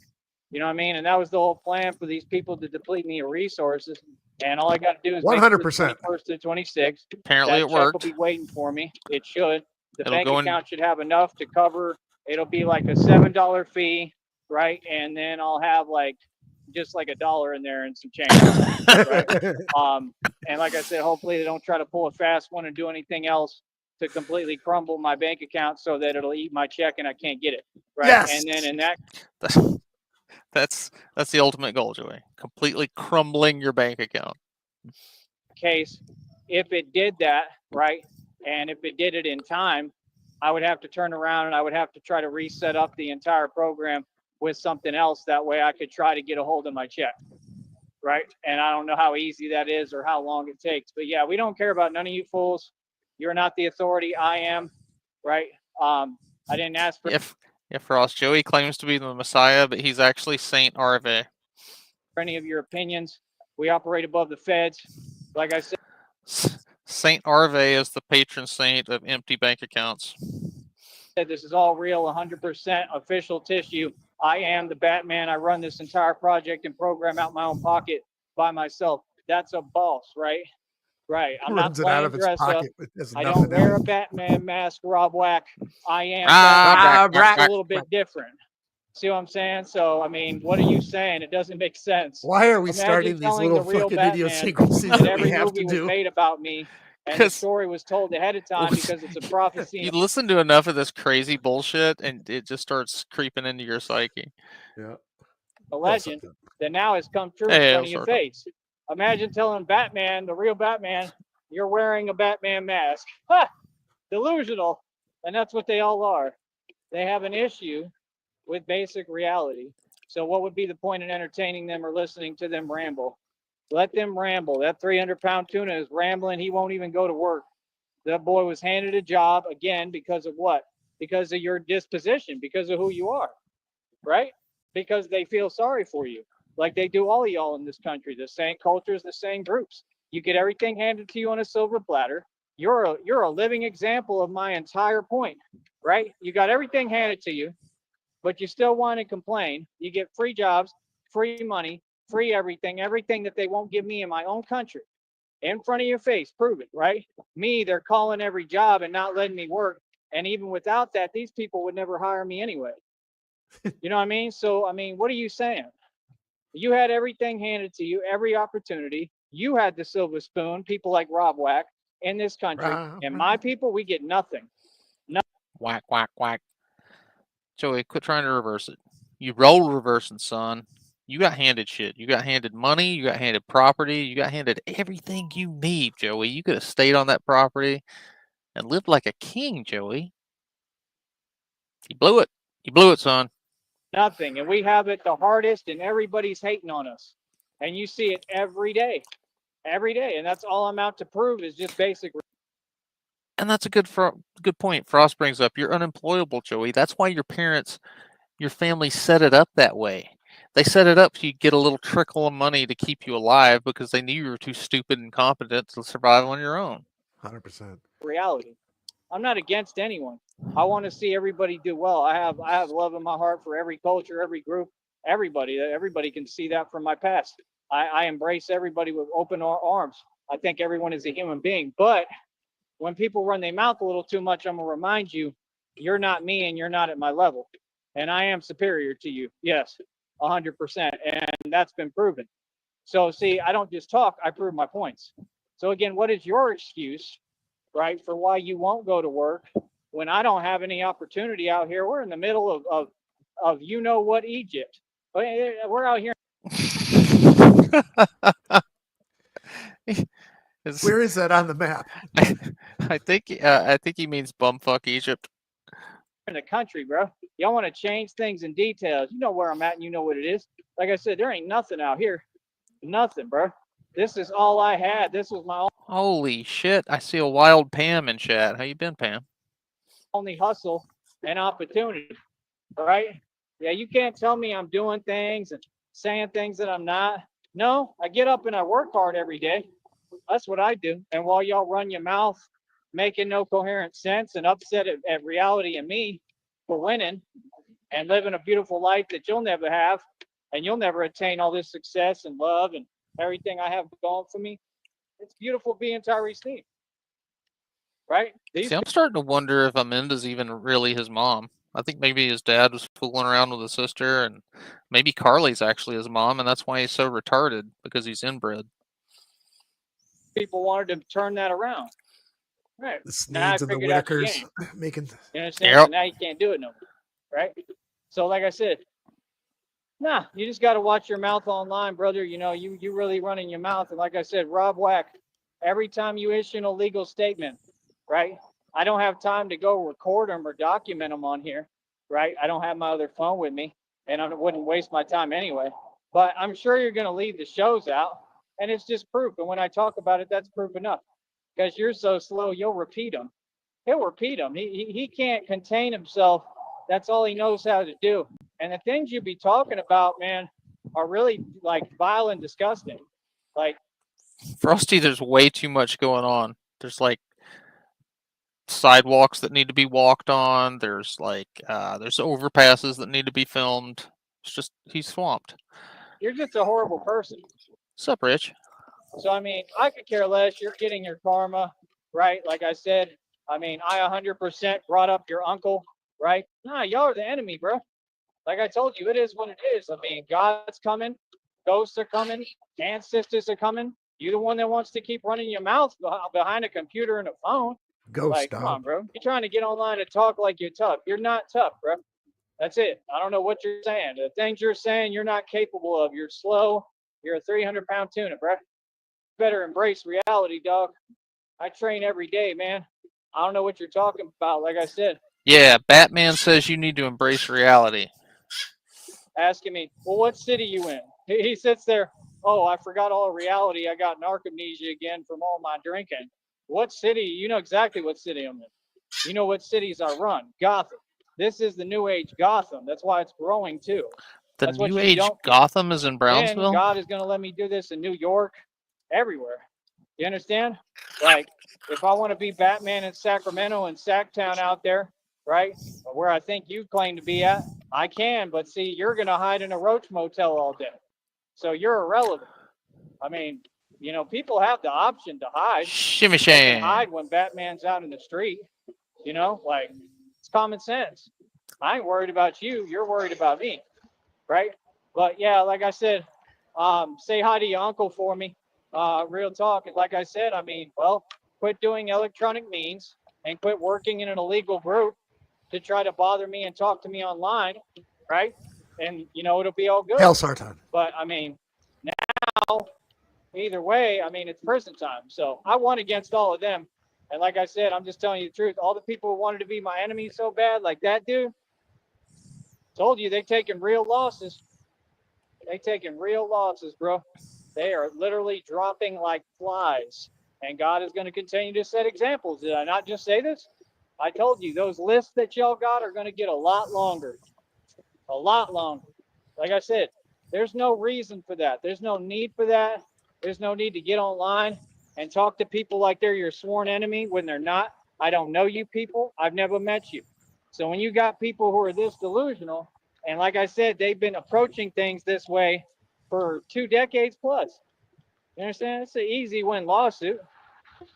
Speaker 1: you know what I mean? And that was the whole plan for these people to deplete me of resources. And all I got to do is
Speaker 3: 100%.
Speaker 1: 21st to 26th.
Speaker 2: Apparently
Speaker 1: that
Speaker 2: it
Speaker 1: check
Speaker 2: worked.
Speaker 1: will be waiting for me. It should. The
Speaker 2: It'll
Speaker 1: bank
Speaker 2: go in-
Speaker 1: account should have enough to cover. It'll be like a $7 fee, right? And then I'll have like just like $1 in there and some change. Right? And like I said, hopefully they don't try to pull a fast one and do anything else to completely crumble my bank account so that it'll eat my check and I can't get it. Right.
Speaker 3: Yes.
Speaker 1: And then in that
Speaker 2: that's the ultimate goal, Joey. Completely crumbling your bank account.
Speaker 1: case, if it did that, right, and if it did it in time, I would have to turn around and I would have to try to reset up the entire program with something else. That way I could try to get a hold of my check, right? And I don't know how easy that is or how long it takes. But yeah, we don't care about none of you fools. You're not the authority. I am, right? I didn't ask for
Speaker 2: Yeah, Frost. Joey claims to be the Messiah, but he's actually Saint Arve.
Speaker 1: any of your opinions. We operate above the feds. Like I said,
Speaker 2: Saint Arve is the patron saint of empty bank accounts.
Speaker 1: this is all real, 100% official tissue. I am the Batman. I run this entire project and program out my own pocket by myself. That's a boss, right? Right. I'm not
Speaker 3: Runs it out
Speaker 1: playing
Speaker 3: of his
Speaker 1: dress up.
Speaker 3: pocket. There's
Speaker 1: I
Speaker 3: nothing
Speaker 1: don't wear a
Speaker 3: else.
Speaker 1: Batman mask, Rob Whack. I am
Speaker 2: Ah,
Speaker 1: Batman. It's
Speaker 2: right.
Speaker 1: a little bit different. See what I'm saying? So, I mean, what are you saying? It doesn't make sense.
Speaker 3: Why are we
Speaker 1: Imagine
Speaker 3: starting these
Speaker 1: telling
Speaker 3: little
Speaker 1: the real
Speaker 3: fucking
Speaker 1: Batman
Speaker 3: idiosyncrasies
Speaker 1: that
Speaker 3: that
Speaker 1: every
Speaker 3: we have
Speaker 1: movie
Speaker 3: to
Speaker 1: was
Speaker 3: do?
Speaker 1: made about me and the
Speaker 2: 'Cause-
Speaker 1: story was told ahead of time because it's a prophecy.
Speaker 2: You listen to enough of this crazy bullshit, and it just starts creeping into your psyche.
Speaker 3: Yeah.
Speaker 1: A legend that now has come true
Speaker 2: Hey,
Speaker 1: in front
Speaker 2: I'll
Speaker 1: of your
Speaker 2: start
Speaker 1: face. Imagine telling Batman, the real Batman, you're wearing a Batman mask. Ha! Delusional. And that's what they all are. They have an issue with basic reality. So what would be the point in entertaining them or listening to them ramble? Let them ramble. That 300-pound tuna is rambling. He won't even go to work. That boy was handed a job again because of what? Because of your disposition, because of who you are, right? Because they feel sorry for you, like they do all of y'all in this country. The same cultures, the same groups. You get everything handed to you on a silver platter. You're a living example of my entire point, right? You got everything handed to you, but you still want to complain. You get free jobs, free money, free everything, everything that they won't give me in my own country. In front of your face, prove it, right? Me, they're calling every job and not letting me work. And even without that, these people would never hire me anyway. You know what I mean? So, I mean, what are you saying? You had everything handed to you, every opportunity. You had the silver spoon, people like Rob Whack in this country. And my people, we get nothing.
Speaker 2: Whack, whack, whack. Joey, quit trying to reverse it. You roll reversing, son. You got handed shit. You got handed money. You got handed property. You got handed everything you need, Joey. You could have stayed on that property and lived like a king, Joey. You blew it. You blew it, son.
Speaker 1: Nothing. And we have it the hardest, and everybody's hating on us. And you see it every day. Every day. And that's all I'm out to prove is just basic.
Speaker 2: And that's a good point Frost brings up. You're unemployable, Joey. That's why your parents, your family set it up that way. They set it up so you get a little trickle of money to keep you alive because they knew you were too stupid and incompetent to survive on your own.
Speaker 3: 100%.
Speaker 1: Reality. I'm not against anyone. I want to see everybody do well. I have love in my heart for every culture, every group, everybody. Everybody can see that from my past. I embrace everybody with open arms. I think everyone is a human being. But when people run their mouth a little too much, I'm gonna remind you, you're not me and you're not at my level. And I am superior to you. Yes, 100%. And that's been proven. So see, I don't just talk, I prove my points. So again, what is your excuse, right, for why you won't go to work when I don't have any opportunity out here? We're in the middle of you know what, Egypt. We're out here.
Speaker 3: Where is that on the map?
Speaker 2: I think he means bumfuck Egypt.
Speaker 1: In the country, bro. Y'all want to change things in details. You know where I'm at and you know what it is. Like I said, there ain't nothing out here. Nothing, bro. This is all I had. This was my
Speaker 2: Holy shit! I see a wild Pam in chat. How you been, Pam?
Speaker 1: only hustle and opportunity, right? Yeah, you can't tell me I'm doing things and saying things that I'm not. No, I get up and I work hard every day. That's what I do. And while y'all run your mouth, making no coherent sense and upset at reality and me for winning and living a beautiful life that you'll never have, and you'll never attain all this success and love and everything I have going for me. It's beautiful being Tyree Sneed, right?
Speaker 2: See, I'm starting to wonder if Amanda's even really his mom. I think maybe his dad was fooling around with his sister, and maybe Carly's actually his mom, and that's why he's so retarded, because he's inbred.
Speaker 1: People wanted to turn that around. Right.
Speaker 3: The
Speaker 1: Now I
Speaker 3: Sneeds and the
Speaker 1: figured out the
Speaker 3: Whitakers
Speaker 1: game.
Speaker 3: making.
Speaker 1: You understand?
Speaker 2: Yep.
Speaker 1: So now you can't do it no more. Right? So like I said, nah, you just got to watch your mouth online, brother. You know, you really running your mouth. And like I said, Rob Whack, every time you issue an illegal statement, right? I don't have time to go record them or document them on here, right? I don't have my other phone with me, and I wouldn't waste my time anyway. But I'm sure you're going to leave the shows out, and it's just proof. And when I talk about it, that's proof enough. Because you're so slow, you'll repeat them. He'll repeat them. He can't contain himself. That's all he knows how to do. And the things you be talking about, man, are really like vile and disgusting. Like,
Speaker 2: Frosty, there's way too much going on. There's like sidewalks that need to be walked on. There's like there's overpasses that need to be filmed. It's just he's swamped.
Speaker 1: you're just a horrible person.
Speaker 2: Sup, Rich?
Speaker 1: So, I mean, I could care less. You're getting your karma, right? Like I said, I mean, I 100% brought up your uncle, right? Nah, y'all are the enemy, bro. Like I told you, it is what it is. I mean, God's coming, ghosts are coming, ancestors are coming. You the one that wants to keep running your mouth behind a computer and a phone.
Speaker 3: Ghost
Speaker 1: Like, come on,
Speaker 3: dog.
Speaker 1: bro. You're trying to get online and talk like you're tough. You're not tough, bro. That's it. I don't know what you're saying. The things you're saying, you're not capable of. You're slow. You're a 300-pound tuna, bro. Better embrace reality, dog. I train every day, man. I don't know what you're talking about. Like I said,
Speaker 2: Yeah, Batman says you need to embrace reality.
Speaker 1: asking me, well, what city you in? He sits there, oh, I forgot all reality. I got narcolepsy again from all my drinking. What city? You know exactly what city I'm in. You know what cities I run. Gotham. This is the new age Gotham. That's why it's growing too.
Speaker 2: The
Speaker 1: That's what
Speaker 2: New
Speaker 1: you
Speaker 2: Age
Speaker 1: don't get.
Speaker 2: Gotham is in
Speaker 1: And
Speaker 2: Brownsville.
Speaker 1: God is going to let me do this in New York, everywhere. You understand? Like, if I want to be Batman in Sacramento and Sacktown out there, right, where I think you claim to be at, I can. But see, you're going to hide in a roach motel all day. So you're irrelevant. I mean, you know, people have the option to hide.
Speaker 2: Shimmy
Speaker 1: They can
Speaker 2: sham.
Speaker 1: hide when Batman's out in the street. You know, like, it's common sense. I ain't worried about you. You're worried about me, right? But yeah, like I said, say hi to your uncle for me. Real talk. And like I said, I mean, well, quit doing electronic means and quit working in an illegal group to try to bother me and talk to me online, right? And you know, it'll be all good.
Speaker 3: Hell, Sartan.
Speaker 1: But I mean, now either way, I mean, it's prison time. So I won against all of them. And like I said, I'm just telling you the truth. All the people who wanted to be my enemy so bad, like that dude, told you they taking real losses. They taking real losses, bro. They are literally dropping like flies. And God is going to continue to set examples. Did I not just say this? I told you those lists that y'all got are going to get a lot longer. A lot longer. Like I said, there's no reason for that. There's no need for that. There's no need to get online and talk to people like they're your sworn enemy when they're not. I don't know you people. I've never met you. So when you got people who are this delusional, and like I said, they've been approaching things this way for 2 decades plus. You understand? It's an easy win lawsuit.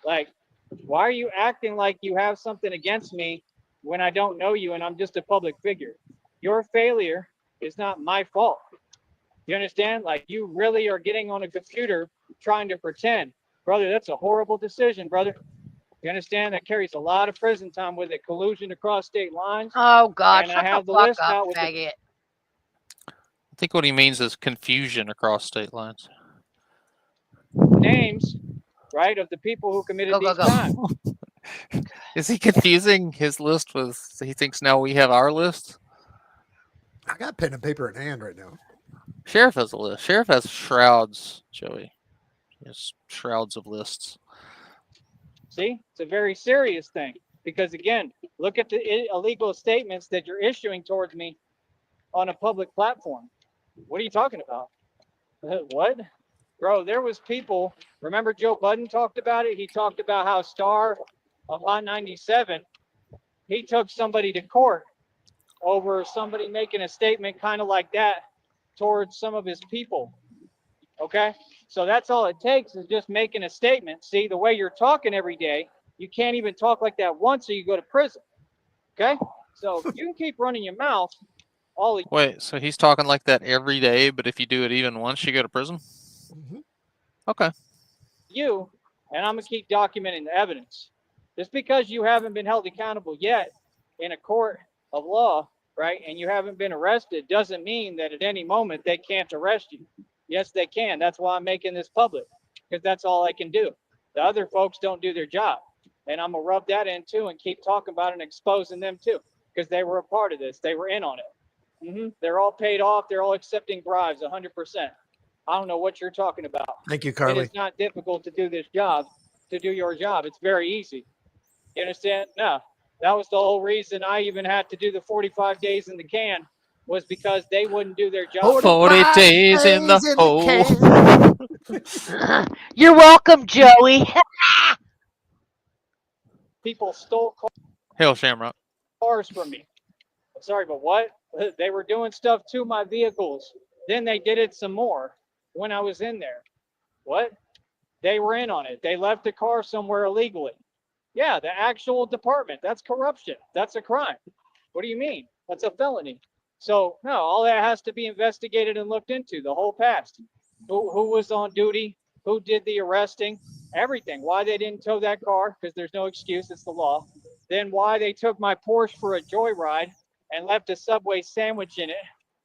Speaker 1: Like, why are you acting like you have something against me when I don't know you and I'm just a public figure? Your failure is not my fault. You understand? Like, you really are getting on a computer trying to pretend. Brother, that's a horrible decision, brother. You understand? That carries a lot of prison time with it. Collusion across state lines.
Speaker 4: Oh God,
Speaker 1: And I
Speaker 4: shut
Speaker 1: have
Speaker 4: the
Speaker 1: the
Speaker 4: fuck
Speaker 1: list
Speaker 4: up,
Speaker 1: out with the
Speaker 4: faggot.
Speaker 2: I think what he means is confusion across state lines.
Speaker 1: names, right, of the people who committed
Speaker 4: Go, go,
Speaker 1: these
Speaker 4: go.
Speaker 1: crimes.
Speaker 2: Is he confusing his list with? He thinks now we have our list.
Speaker 3: I got pen and paper in hand right now.
Speaker 2: Sheriff has a list. Sheriff has shrouds, Joey. He has shrouds of lists.
Speaker 1: See, it's a very serious thing because again, look at the illegal statements that you're issuing towards me on a public platform. What are you talking about? What? Bro, there was people, remember Joe Budden talked about it? He talked about how Star of Hot 97, he took somebody to court over somebody making a statement kind of like that towards some of his people. Okay? So that's all it takes is just making a statement. See, the way you're talking every day, you can't even talk like that once or you go to prison. Okay? So you can keep running your mouth all
Speaker 2: Wait, so he's talking like that every day, but if you do it even once, you go to prison?
Speaker 3: Mhm.
Speaker 2: Okay.
Speaker 1: you, and I'm going to keep documenting the evidence. Just because you haven't been held accountable yet in a court of law, right, and you haven't been arrested, doesn't mean that at any moment they can't arrest you. Yes, they can. That's why I'm making this public, because that's all I can do. The other folks don't do their job. And I'm going to rub that in too and keep talking about it and exposing them too, because they were a part of this. They were in on it. They're all paid off. They're all accepting bribes 100%. I don't know what you're talking about.
Speaker 3: Thank you,
Speaker 1: It
Speaker 3: Carly.
Speaker 1: is not difficult to do this job, to do your job. It's very easy. You understand? No, that was the whole reason I even had to do the 45 days in the can, was because they wouldn't do their job.
Speaker 2: 40 days in the hole.
Speaker 4: You're welcome, Joey.
Speaker 1: People stole
Speaker 2: Hell, Shamrock.
Speaker 1: cars from me. Sorry, but what? They were doing stuff to my vehicles. Then they did it some more when I was in there. What? They were in on it. They left the car somewhere illegally. Yeah, the actual department. That's corruption. That's a crime. What do you mean? That's a felony. So, no, all that has to be investigated and looked into, the whole past. Who was on duty? Who did the arresting? Everything. Why they didn't tow that car, because there's no excuse. It's the law. Then why they took my Porsche for a joyride and left a Subway sandwich in it.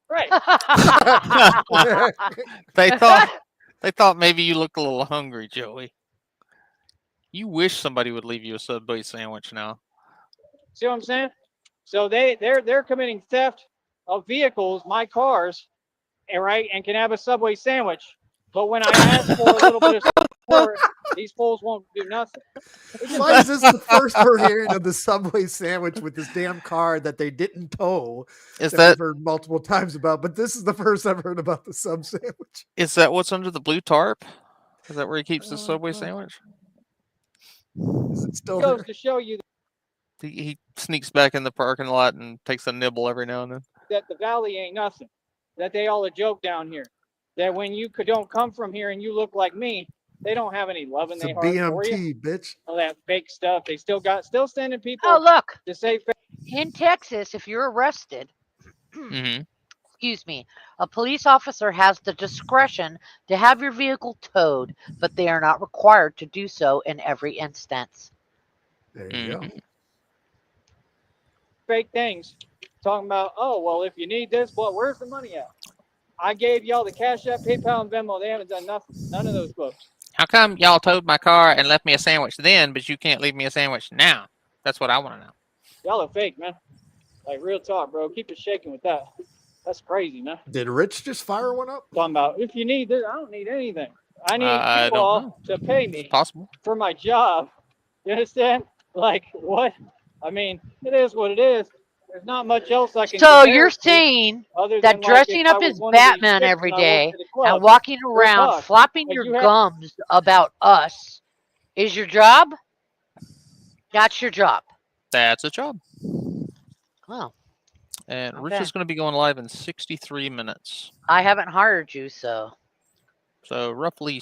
Speaker 1: Right.
Speaker 2: They thought maybe you looked a little hungry, Joey. You wish somebody would leave you a Subway sandwich now.
Speaker 1: See what I'm saying? So they're committing theft of vehicles, my cars, and can have a Subway sandwich. But when I ask for a little bit of support, these fools won't do nothing.
Speaker 3: Why is this the first we're hearing of the Subway sandwich with this damn car that they didn't tow? We've heard multiple times about, but this is the first I've heard about the sub sandwich.
Speaker 2: Is that what's under the blue tarp? Is that where he keeps the Subway sandwich?
Speaker 3: Is it still
Speaker 1: goes
Speaker 3: there?
Speaker 1: to show you
Speaker 2: He sneaks back in the parking lot and takes a nibble every now and then.
Speaker 1: that the valley ain't nothing. That they all a joke down here. That when you don't come from here and you look like me, they don't have any love in
Speaker 3: It's a
Speaker 1: their heart for you.
Speaker 3: BMT, bitch.
Speaker 1: All that fake stuff. They still sending people
Speaker 4: Oh, look.
Speaker 1: to say
Speaker 4: In Texas, if you're arrested,
Speaker 2: Mm-hmm.
Speaker 4: excuse me, a police officer has the discretion to have your vehicle towed, but they are not required to do so in every instance.
Speaker 3: There you go.
Speaker 1: fake things. Talking about, oh, well, if you need this, well, where's the money at? I gave y'all the Cash App, PayPal, and Venmo. They haven't done nothing. None of those folks.
Speaker 2: How come y'all towed my car and left me a sandwich then, but you can't leave me a sandwich now? That's what I want to know.
Speaker 1: Y'all are fake, man. Like, real talk, bro. Keep it shaking with that. That's crazy, man.
Speaker 3: Did Rich just fire one up?
Speaker 1: Talking about, if you need this, I don't need anything. I need
Speaker 2: I
Speaker 1: you
Speaker 2: don't
Speaker 1: all
Speaker 2: know.
Speaker 1: to pay me
Speaker 2: It's possible.
Speaker 1: for my job. You understand? Like, what? I mean, it is what it is. There's not much else I can
Speaker 4: So
Speaker 1: compare
Speaker 4: you're
Speaker 1: it to
Speaker 4: saying
Speaker 1: other
Speaker 4: that
Speaker 1: than, like,
Speaker 4: dressing
Speaker 1: if I
Speaker 4: up
Speaker 1: was
Speaker 4: as
Speaker 1: one of these
Speaker 4: Batman
Speaker 1: chicks
Speaker 4: every
Speaker 1: and I worked
Speaker 4: day
Speaker 1: at a club,
Speaker 4: and walking
Speaker 1: $3,
Speaker 4: around flapping
Speaker 1: like,
Speaker 4: your
Speaker 1: you have-
Speaker 4: gums about us is your job? That's your job.
Speaker 2: That's a job.
Speaker 4: Well,
Speaker 2: And Rich
Speaker 4: Okay.
Speaker 2: is going to be going live in 63 minutes.
Speaker 4: I haven't hired you, so
Speaker 2: So roughly,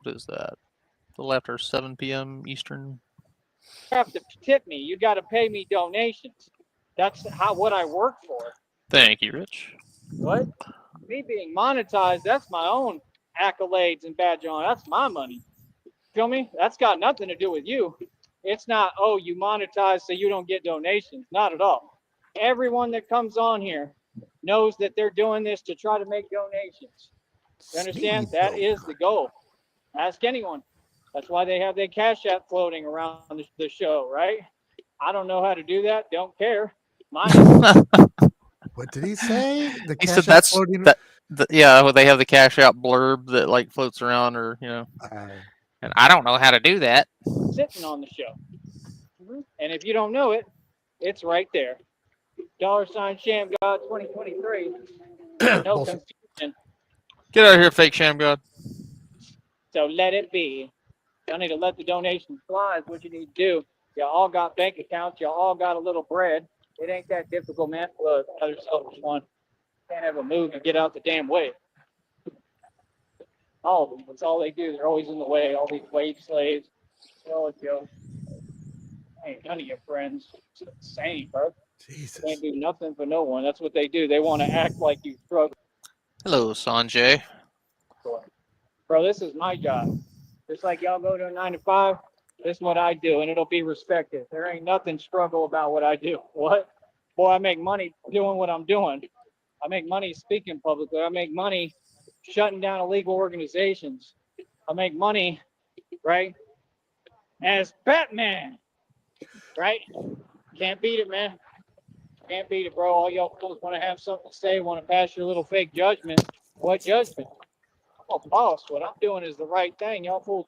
Speaker 2: what is that? A little after 7 p.m. Eastern.
Speaker 1: you have to tip me. You got to pay me donations. That's what I work for.
Speaker 2: Thank you, Rich.
Speaker 1: What? Me being monetized, that's my own accolades and badge on. That's my money. Feel me? That's got nothing to do with you. It's not, oh, you monetize so you don't get donations. Not at all. Everyone that comes on here knows that they're doing this to try to make donations. You understand?
Speaker 3: Steve,
Speaker 1: That
Speaker 3: though.
Speaker 1: is the goal. Ask anyone. That's why they have their Cash App floating around the show, right? I don't know how to do that. Don't care. Mine is
Speaker 3: What did he say? The
Speaker 2: He
Speaker 3: Cash
Speaker 2: said
Speaker 3: App
Speaker 2: that's
Speaker 3: floating-
Speaker 2: yeah. Well, they have the Cash App blurb that like floats around, or and I don't know how to do that.
Speaker 1: sitting on the show. And if you don't know it, it's right there. $Sham God 2023. No
Speaker 3: Bullshit.
Speaker 1: confusion.
Speaker 2: Get out of here, fake sham god.
Speaker 1: So let it be. Y'all need to let the donations fly is what you need to do. Y'all all got bank accounts. Y'all all got a little bread. It ain't that difficult, man. Look, another selfish one. Can't have a move and get out the damn way. All of them. That's all they do. They're always in the way. All these wage slaves. Oh, Joe. Ain't none of your friends. It's insane, bro.
Speaker 3: Jesus.
Speaker 1: Can't do nothing for no one. That's what they do. They want to act like you struggle.
Speaker 2: Hello, Sanjay.
Speaker 1: Bro, this is my job. Just like y'all go to a 9 to 5, this is what I do, and it'll be respected. There ain't nothing struggle about what I do. What? Boy, I make money doing what I'm doing. I make money speaking publicly. I make money shutting down illegal organizations. I make money, right? As Batman, right? Can't beat it, man. Can't beat it, bro. All y'all fools want to have something to say, want to pass your little fake judgment. What judgment? I'm a boss. What I'm doing is the right thing. Y'all fools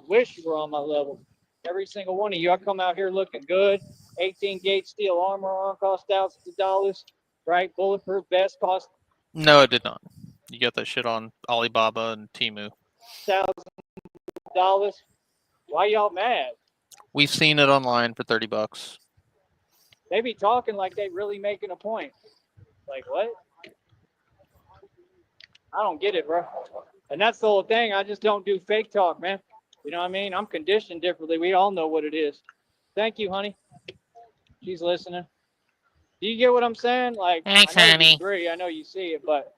Speaker 1: wish you were on my level. Every single one of you. I come out here looking good. 18 gauge steel armor on, cost thousands of dollars, right? Bulletproof vest cost
Speaker 2: No, it did not. You got that shit on Alibaba and Temu.
Speaker 1: thousands of dollars. Why y'all mad?
Speaker 2: We've seen it online for $30.
Speaker 1: They be talking like they really making a point. Like what? I don't get it, bro. And that's the whole thing. I just don't do fake talk, man. You know what I mean? I'm conditioned differently. We all know what it is. Thank you, honey. She's listening. Do you get what I'm saying? Like,
Speaker 2: Thanks,
Speaker 1: I know
Speaker 2: honey.
Speaker 1: you agree. I know you see it, but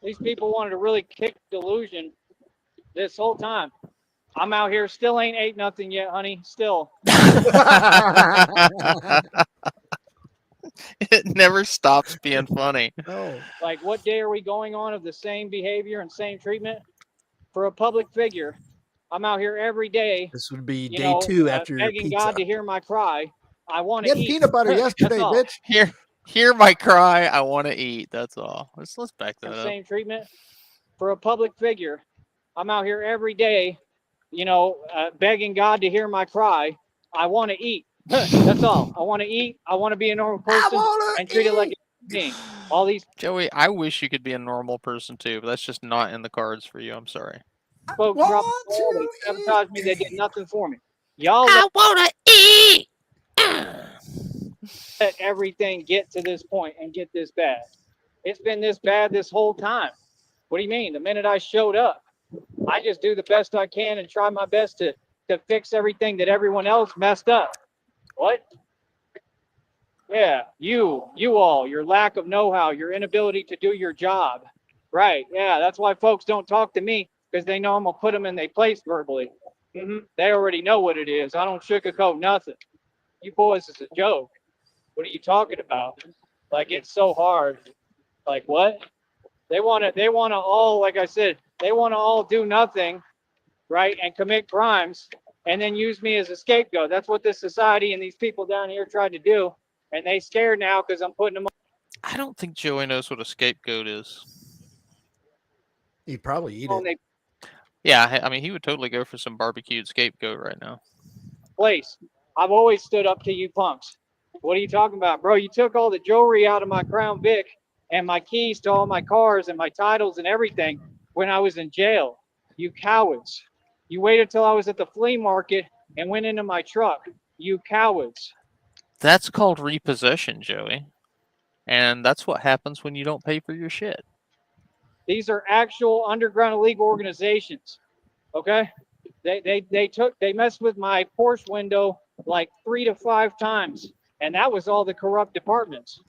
Speaker 1: these people wanted to really kick delusion this whole time. I'm out here, still ain't ate nothing yet, honey. Still.
Speaker 2: It never stops being funny.
Speaker 3: Oh.
Speaker 1: Like, what day are we going on of the same behavior and same treatment? For a public figure, I'm out here every day,
Speaker 3: This would be
Speaker 1: you
Speaker 3: day
Speaker 1: know,
Speaker 3: 2 after your
Speaker 1: begging
Speaker 3: pizza.
Speaker 1: God to hear my cry. I want
Speaker 3: You
Speaker 1: to
Speaker 3: had
Speaker 1: eat.
Speaker 3: peanut butter
Speaker 1: That's
Speaker 3: yesterday,
Speaker 1: all.
Speaker 3: bitch.
Speaker 2: Hear my cry. I want to eat. That's all. Let's back that up.
Speaker 1: Same treatment for a public figure. I'm out here every day, you know, begging God to hear my cry. I want to eat. That's all. I want to eat. I want to be a normal person and treat it like a being. All these
Speaker 2: Joey, I wish you could be a normal person too, but that's just not in the cards for you. I'm sorry.
Speaker 1: folks dropped the ball. They sabotaged me. They did nothing for me. Y'all
Speaker 2: want to eat.
Speaker 1: let everything get to this point and get this bad. It's been this bad this whole time. What do you mean? The minute I showed up, I just do the best I can and try my best to fix everything that everyone else messed up. What? Yeah, you all, your lack of know-how, your inability to do your job. Right, yeah, that's why folks don't talk to me, because they know I'm going to put them in their place verbally. They already know what it is. I don't sugarcoat nothing. You boys is a joke. What are you talking about? Like, it's so hard. Like, what? They want to all, like I said, they want to all do nothing, right, and commit crimes, and then use me as a scapegoat. That's what this society and these people down here tried to do. And they scared now because I'm putting them
Speaker 2: I don't think Joey knows what a scapegoat is.
Speaker 3: You'd probably eat
Speaker 1: on
Speaker 3: it.
Speaker 1: their
Speaker 2: Yeah, I mean, he would totally go for some barbecued scapegoat right now.
Speaker 1: place. I've always stood up to you punks. What are you talking about, bro? You took all the jewelry out of my Crown Vic and my keys to all my cars and my titles and everything when I was in jail. You cowards. You waited till I was at the flea market and went into my truck. You cowards.
Speaker 2: That's called repossession, Joey. And that's what happens when you don't pay for your shit.
Speaker 1: These are actual underground illegal organizations. Okay? They messed with my Porsche window like 3 to 5 times. And that was all the corrupt departments.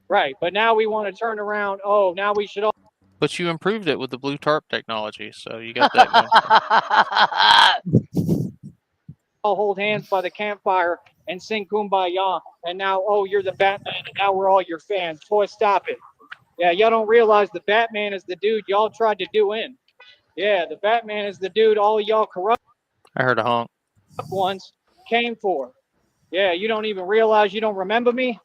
Speaker 1: Right. But now we want to turn around. Oh, now we should all
Speaker 2: But you improved it with the blue tarp technology, so you got that going.
Speaker 1: hold hands by the campfire and sing Kumbaya. And now, oh, you're the Batman. And now we're all your fans. Boy, stop it. Yeah, y'all don't realize the Batman is the dude y'all tried to do in. Yeah, the Batman is the dude all y'all corrupt
Speaker 2: I heard a honk.
Speaker 1: ones came for. Yeah, you don't even realize you don't remember me?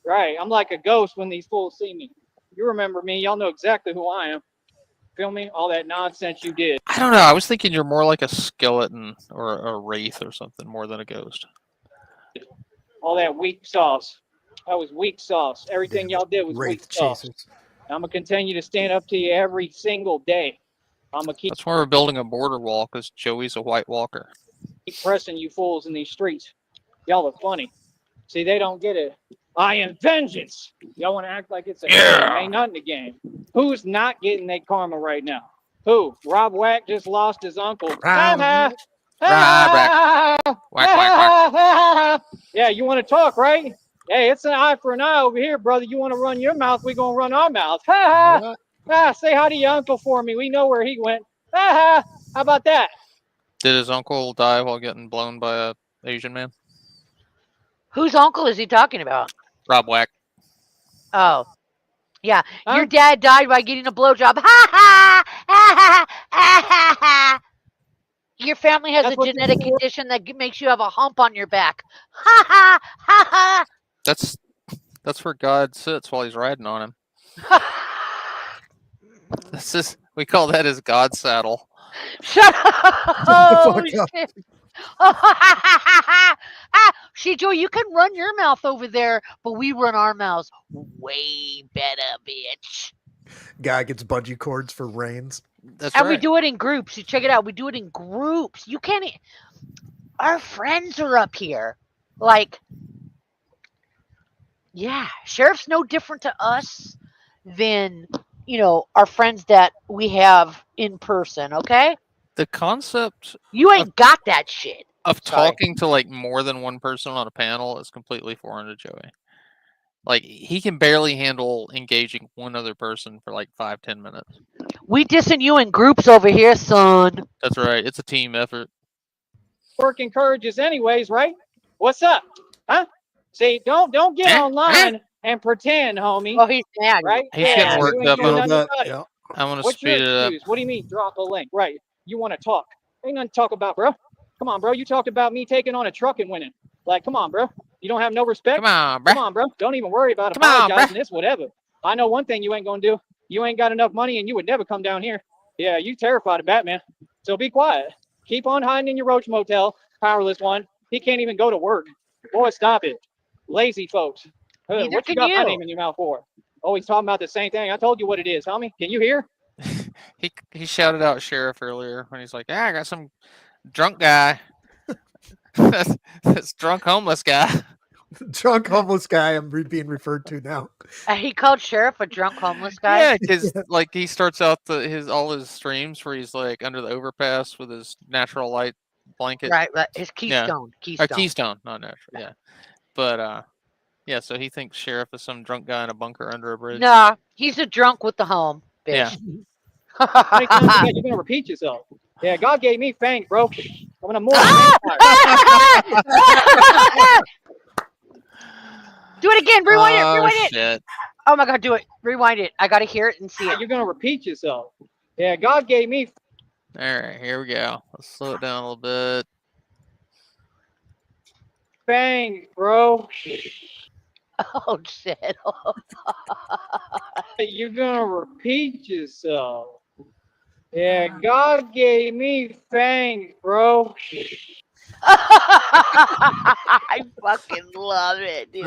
Speaker 1: Right, I'm like a ghost when these fools see me. You remember me, y'all know exactly who I am. Feel me? All that nonsense you did.
Speaker 2: I don't know. I was thinking you're more like a skeleton or a wraith or something more than a ghost.
Speaker 1: All that weak sauce. That was weak sauce. Everything y'all did was weak
Speaker 3: Wraith
Speaker 1: sauce.
Speaker 3: chasers.
Speaker 1: I'm going to continue to stand up to you every single day. I'm going to keep
Speaker 2: That's why we're building a border wall, because Joey's a White Walker.
Speaker 1: pressing you fools in these streets. Y'all are funny. See, they don't get it. I am vengeance. Y'all want to act like it's a game. Ain't nothing a game. Who's not getting their karma right now? Who? Rob Wack just lost his uncle.
Speaker 3: Rob
Speaker 1: Ha,
Speaker 2: Whack, whack, whack.
Speaker 1: Yeah, you want to talk, right? Hey, it's an eye for an eye over here, brother. You want to run your mouth, we going to run our mouth. Say hi to your uncle for me. We know where he went. How about that?
Speaker 2: Did his uncle die while getting blown by a Asian man?
Speaker 4: Whose uncle is he talking about?
Speaker 2: Rob Wack.
Speaker 4: Oh, yeah.
Speaker 1: Huh?
Speaker 4: Your dad died by getting a blowjob. Ha ha! Ha ha! Ha ha! Your family has
Speaker 1: That's
Speaker 4: a
Speaker 1: what you
Speaker 4: genetic
Speaker 1: do.
Speaker 4: condition that makes you have a hump on your back. Ha ha ha
Speaker 2: That's where God sits while he's riding on him.
Speaker 4: ha.
Speaker 2: This is we call that his God saddle.
Speaker 4: Shut up!
Speaker 3: Shut the
Speaker 4: Oh
Speaker 3: fuck up.
Speaker 4: shit! See, Joey, you can run your mouth over there, but we run our mouths way better, bitch.
Speaker 3: Guy gets bungee cords for reins.
Speaker 2: That's
Speaker 4: And we
Speaker 2: right.
Speaker 4: do it in groups. You check it out. We do it in groups. You can't. Our friends are up here. Like, yeah, sheriff's no different to us than our friends that we have in person. Okay,
Speaker 2: The concept
Speaker 4: you ain't got that shit.
Speaker 2: of
Speaker 4: Sorry.
Speaker 2: talking to like more than one person on a panel is completely foreign to Joey. Like he can barely handle engaging one other person for like 5-10 minutes.
Speaker 4: We dissing you in groups over here, son.
Speaker 2: That's right. It's a team effort.
Speaker 1: Work encourages anyways, right? What's up? Huh? See, don't get online and pretend, homie.
Speaker 4: Oh, he's mad.
Speaker 1: Right?
Speaker 2: He's getting
Speaker 1: you
Speaker 2: worked
Speaker 1: ain't
Speaker 2: up.
Speaker 1: doing
Speaker 3: Feel
Speaker 1: nothing
Speaker 3: that?
Speaker 1: about it.
Speaker 3: Yeah.
Speaker 2: I'm gonna
Speaker 1: What's your
Speaker 2: speed it up.
Speaker 1: excuse? What do you mean drop a link? Right. You want to talk. Ain't nothing to talk about, bro. Come on, bro. You talked about me taking on a truck and winning. Like, come on, bro. You don't have no respect?
Speaker 2: Come on,
Speaker 1: Come
Speaker 2: bruh.
Speaker 1: on, bro. Don't even worry about
Speaker 2: Come on,
Speaker 1: apologizing. This, whatever. I know one thing you ain't gonna do. You ain't got enough money and you would never come down here. Yeah, you terrified of Batman. So be quiet. Keep on hiding in your roach motel, powerless one. He can't even go to work. Boy, stop it. Lazy folks.
Speaker 4: Neither
Speaker 1: What you
Speaker 4: can
Speaker 1: got my
Speaker 4: you.
Speaker 1: name in your mouth for? Always talking about the same thing. I told you what it is, homie. Can you hear?
Speaker 2: He shouted out sheriff earlier when he's like, "Ah, I got some drunk guy. This drunk homeless guy."
Speaker 3: Drunk homeless guy I'm being referred to now.
Speaker 4: He called sheriff a drunk homeless guy.
Speaker 2: Yeah, because like he starts out all his streams where he's like under the overpass with his natural light blanket.
Speaker 4: Right. His
Speaker 2: Yeah.
Speaker 4: Keystone.
Speaker 2: Or Keystone, not natural. Yeah, but yeah. So he thinks sheriff is some drunk guy in a bunker under a bridge.
Speaker 4: Nah, he's a drunk with the home,
Speaker 2: Yeah.
Speaker 4: bitch.
Speaker 1: How many times again, you're gonna repeat yourself? Yeah, God gave me fangs, bro. I'm an immortal vampire.
Speaker 4: Do it again. Rewind it.
Speaker 2: Oh,
Speaker 4: Rewind it.
Speaker 2: shit.
Speaker 4: Oh my god, do it. Rewind it. I gotta hear it and see it.
Speaker 1: You're gonna repeat yourself. Yeah, God gave me
Speaker 2: All right, here we go. Let's slow it down a little bit.
Speaker 1: fangs, bro.
Speaker 4: Oh shit.
Speaker 1: You're gonna repeat yourself. Yeah, God gave me fangs, bro.
Speaker 4: I fucking love it, dude.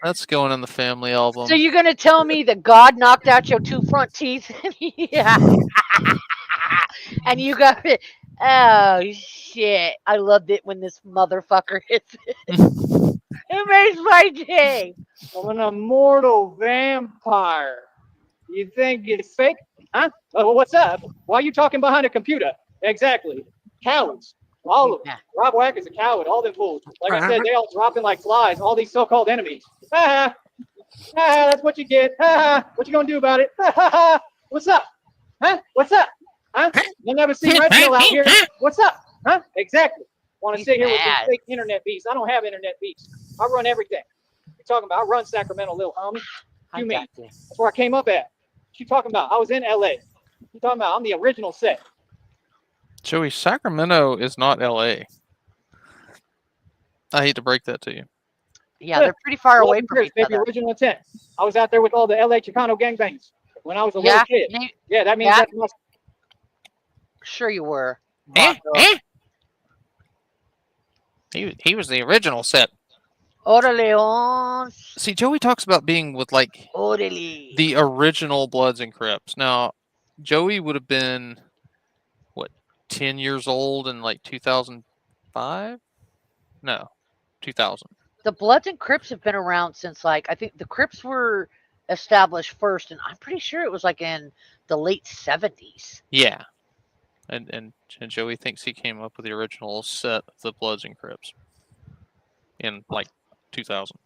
Speaker 2: That's going in the family album.
Speaker 4: So you're gonna tell me that God knocked out your two front teeth? Yeah. And you got it. Oh shit. I loved it when this motherfucker hits it. It makes my day.
Speaker 1: I'm an immortal vampire. You think it's fake? Huh? Oh, what's up? Why are you talking behind a computer? Exactly. Cowards. All of them.
Speaker 4: Yeah.
Speaker 1: Rob Wacker's a coward. All them fools. Like I said, they all dropping like flies. All these so-called enemies. Ha ha. That's what you get. Ha ha. What you gonna do about it? Ha ha ha. What's up? Huh? What's up? Huh? You'll never see Red Pill out here. What's up? Huh? Exactly. Want to sit here with
Speaker 4: mad.
Speaker 1: these fake internet beasts? I don't have internet beasts. I run everything. You're talking about? I run Sacramento, little homie. You mean? That's where I came up at. What you talking about? I was in LA. You talking about? I'm the original set.
Speaker 2: Joey, Sacramento is not LA. I hate to break that to you.
Speaker 4: Yeah, they're pretty far away
Speaker 1: Wasn't
Speaker 4: from
Speaker 1: Chris,
Speaker 4: each
Speaker 1: baby,
Speaker 4: other.
Speaker 1: original intent. I was out there with all the LA Chicano gangbangs when I was a
Speaker 4: Yeah,
Speaker 1: little kid. Yeah, that means
Speaker 4: yeah.
Speaker 1: that's my
Speaker 4: Sure you were.
Speaker 2: He was the original set.
Speaker 4: Orale on.
Speaker 2: See, Joey talks about being with like
Speaker 4: Orale.
Speaker 2: the original Bloods and Crips. Now, Joey would have been what 10 years old in like 2005? No, 2000.
Speaker 4: The Bloods and Crips have been around since like I think the Crips were established first, and I'm pretty sure it was like in the late 70s.
Speaker 2: Yeah. And Joey thinks he came up with the original set of the Bloods and Crips in like 2000.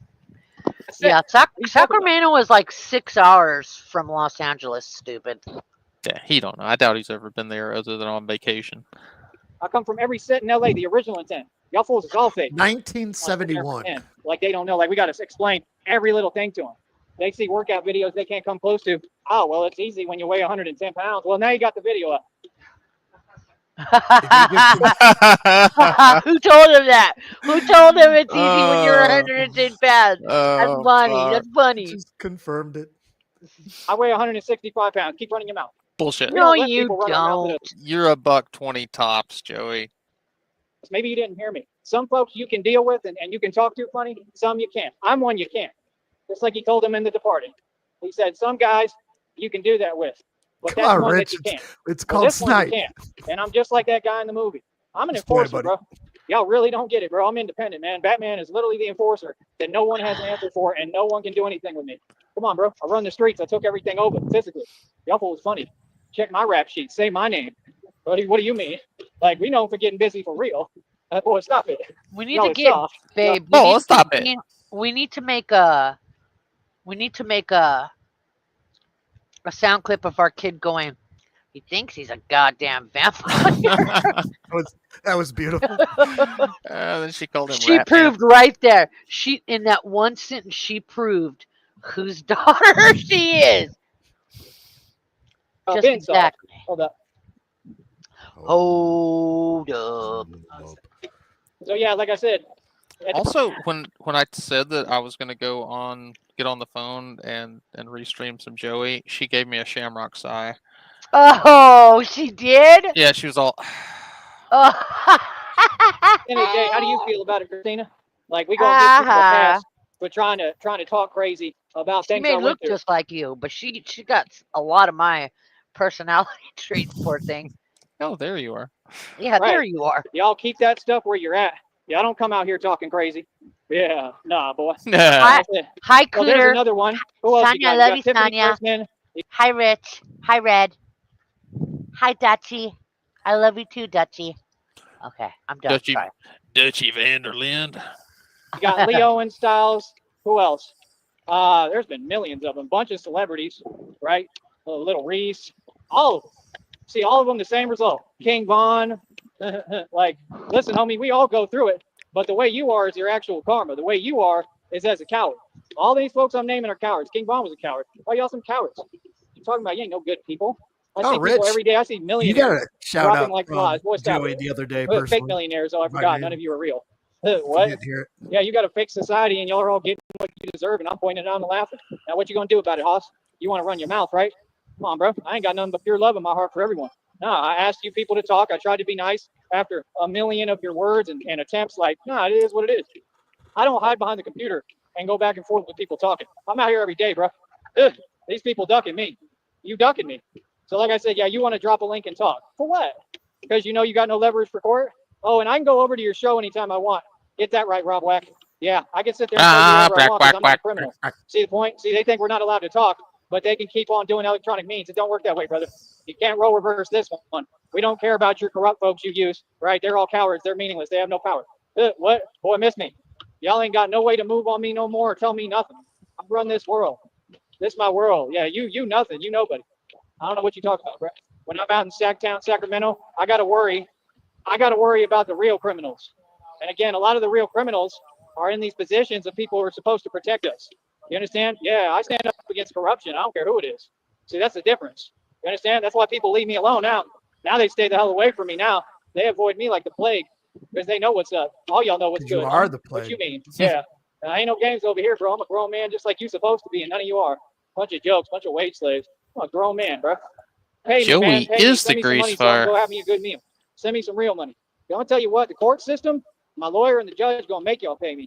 Speaker 4: Yeah,
Speaker 1: you talking about?
Speaker 4: Sacramento is like 6 hours from Los Angeles. Stupid.
Speaker 2: Yeah, he don't know. I doubt he's ever been there other than on vacation.
Speaker 1: I come from every set in LA, the original intent. Y'all fools is all fake.
Speaker 3: 1971.
Speaker 1: Like they don't know. Like we got to explain every little thing to them. They see workout videos they can't come close to. Oh, well, it's easy when you weigh 110 pounds. Well, now you got the video up.
Speaker 4: Who told him that? Who told him it's easy when you're 110 pounds? That's
Speaker 2: Oh,
Speaker 4: funny.
Speaker 2: fuck.
Speaker 4: That's funny.
Speaker 3: Just confirmed it.
Speaker 1: I weigh 165 pounds. Keep running your mouth.
Speaker 2: Bullshit.
Speaker 1: We
Speaker 4: No,
Speaker 1: don't let
Speaker 4: you
Speaker 1: people run our mouth at
Speaker 4: don't.
Speaker 1: us.
Speaker 2: You're a $120 tops, Joey.
Speaker 1: Maybe you didn't hear me. Some folks you can deal with and you can talk to funny. Some you can't. I'm one you can't. Just like he told him in The Departed. He said, some guys you can do that with. But
Speaker 3: Come
Speaker 1: that's
Speaker 3: on,
Speaker 1: one
Speaker 3: Rich.
Speaker 1: that you can't.
Speaker 3: It's
Speaker 1: Well,
Speaker 3: called
Speaker 1: this one you
Speaker 3: Snipe.
Speaker 1: can't. And I'm just like that guy in the movie. I'm an
Speaker 3: Just play,
Speaker 1: enforcer,
Speaker 3: buddy.
Speaker 1: bro. Y'all really don't get it, bro. I'm independent, man. Batman is literally the enforcer that no one has an answer for, and no one can do anything with me. Come on, bro. I run the streets. I took everything over physically. Y'all fools funny. Check my rap sheet. Say my name. What do you mean? Like, we know for getting busy for real. Boy, stop it.
Speaker 4: We need
Speaker 1: No,
Speaker 4: to
Speaker 1: it's
Speaker 4: get,
Speaker 1: soft.
Speaker 4: babe.
Speaker 2: Oh, stop it.
Speaker 4: We need to make a. We need to make a sound clip of our kid going. He thinks he's a goddamn vampire.
Speaker 3: That was beautiful.
Speaker 2: Then she called him
Speaker 4: She
Speaker 2: Rat
Speaker 4: proved right there. She in that one sentence. She proved whose daughter she is. Just
Speaker 1: Ben saw it.
Speaker 4: exactly.
Speaker 1: Hold up.
Speaker 4: Hold up.
Speaker 1: So yeah, like I said.
Speaker 2: Also, when I said that I was gonna get on the phone and restream some Joey, she gave me a shamrock sigh.
Speaker 4: Oh, she did.
Speaker 2: Yeah, she was all.
Speaker 4: Oh.
Speaker 1: End of the day, how do you feel about it, Christina? Like we gonna give people a pass for trying to talk crazy about
Speaker 4: She
Speaker 1: things
Speaker 4: may
Speaker 1: I went
Speaker 4: look
Speaker 1: through.
Speaker 4: just like you, but she got a lot of my personality traits. Poor thing.
Speaker 2: Oh, there you are.
Speaker 4: Yeah, there
Speaker 1: Right.
Speaker 4: you are.
Speaker 1: Y'all keep that stuff where you're at. Y'all don't come out here talking crazy. Yeah, nah, boy.
Speaker 4: Hi,
Speaker 1: That's it.
Speaker 4: hi,
Speaker 1: Well, there's
Speaker 4: Cooter.
Speaker 1: another one. Who else
Speaker 4: Sonia,
Speaker 1: you
Speaker 4: I
Speaker 1: got?
Speaker 4: love
Speaker 1: You
Speaker 4: you,
Speaker 1: got Tiffany
Speaker 4: Sonia.
Speaker 1: Chrisman.
Speaker 4: Hi, Rich. Hi, Red. Hi, Dutchy. I love you too, Dutchy. Okay, I'm done.
Speaker 2: Dutchy,
Speaker 4: Sorry.
Speaker 2: Dutchy Vanderlind.
Speaker 1: You got Leo and Styles. Who else? There's been millions of them. Bunch of celebrities, right? Little Reese. All of them. See, all of them the same result. King Von. Like, listen, homie, we all go through it. But the way you are is your actual karma. The way you are is as a coward. All these folks I'm naming are cowards. King Von was a coward. Why y'all some cowards? You talking about you ain't no good people. I see
Speaker 3: Rich,
Speaker 1: people every day. I see
Speaker 3: you got
Speaker 1: millionaires
Speaker 3: a shout
Speaker 1: dropping
Speaker 3: out
Speaker 1: like
Speaker 3: from
Speaker 1: flies. Boy, stop
Speaker 3: Joey
Speaker 1: it.
Speaker 3: the other day.
Speaker 1: Fake
Speaker 3: Personally,
Speaker 1: millionaires. Oh, I
Speaker 3: My
Speaker 1: forgot.
Speaker 3: name.
Speaker 1: None of you are real.
Speaker 3: I
Speaker 1: What?
Speaker 3: didn't hear it.
Speaker 1: Yeah, you got a fake society and y'all are all getting what you deserve, and I'm pointing it out and laughing. Now, what you gonna do about it, Hoss? You want to run your mouth, right? Come on, bro. I ain't got nothing but pure love in my heart for everyone. No, I asked you people to talk. I tried to be nice after a million of your words and attempts. Like, no, it is what it is. I don't hide behind the computer and go back and forth with people talking. I'm out here every day, bro. Ugh, these people ducking me. You ducking me. So, like I said, yeah, you want to drop a link and talk. For what? Because you know you got no leverage for court? Oh, and I can go over to your show anytime I want. Get that right, Rob Wack. Yeah, I can sit there and say whatever I want because I'm not a criminal. See the point? See, they think we're not allowed to talk, but they can keep on doing electronic means. It don't work that way, brother. You can't roll reverse this one. We don't care about your corrupt folks you use, right? They're all cowards. They're meaningless. They have no power. What? Boy, miss me. Y'all ain't got no way to move on me no more or tell me nothing. I run this world. This is my world. Yeah, you nothing. You nobody. I don't know what you talk about, bro. When I'm out in Sacktown, Sacramento, I got to worry. I got to worry about the real criminals. And again, a lot of the real criminals are in these positions of people who are supposed to protect us. You understand? Yeah, I stand up against corruption. I don't care who it is. See, that's the difference. You understand? That's why people leave me alone now. Now they stay the hell away from me now. They avoid me like the plague because they know what's up. All y'all know what's good.
Speaker 3: You are the
Speaker 1: What you
Speaker 3: plague.
Speaker 1: mean? Yeah. Ain't no games over here, bro. I'm a grown man just like you supposed to be, and none of you are. Bunch of jokes, bunch of wage slaves. I'm a grown man, bro. Pay me, man.
Speaker 2: Joey
Speaker 1: Pay me.
Speaker 2: is
Speaker 1: Send
Speaker 2: the
Speaker 1: me some
Speaker 2: grease
Speaker 1: money so I can
Speaker 2: fire.
Speaker 1: go have me a good meal. Send me some real money. I'm gonna tell you what, the court system, my lawyer and the judge gonna make y'all pay me.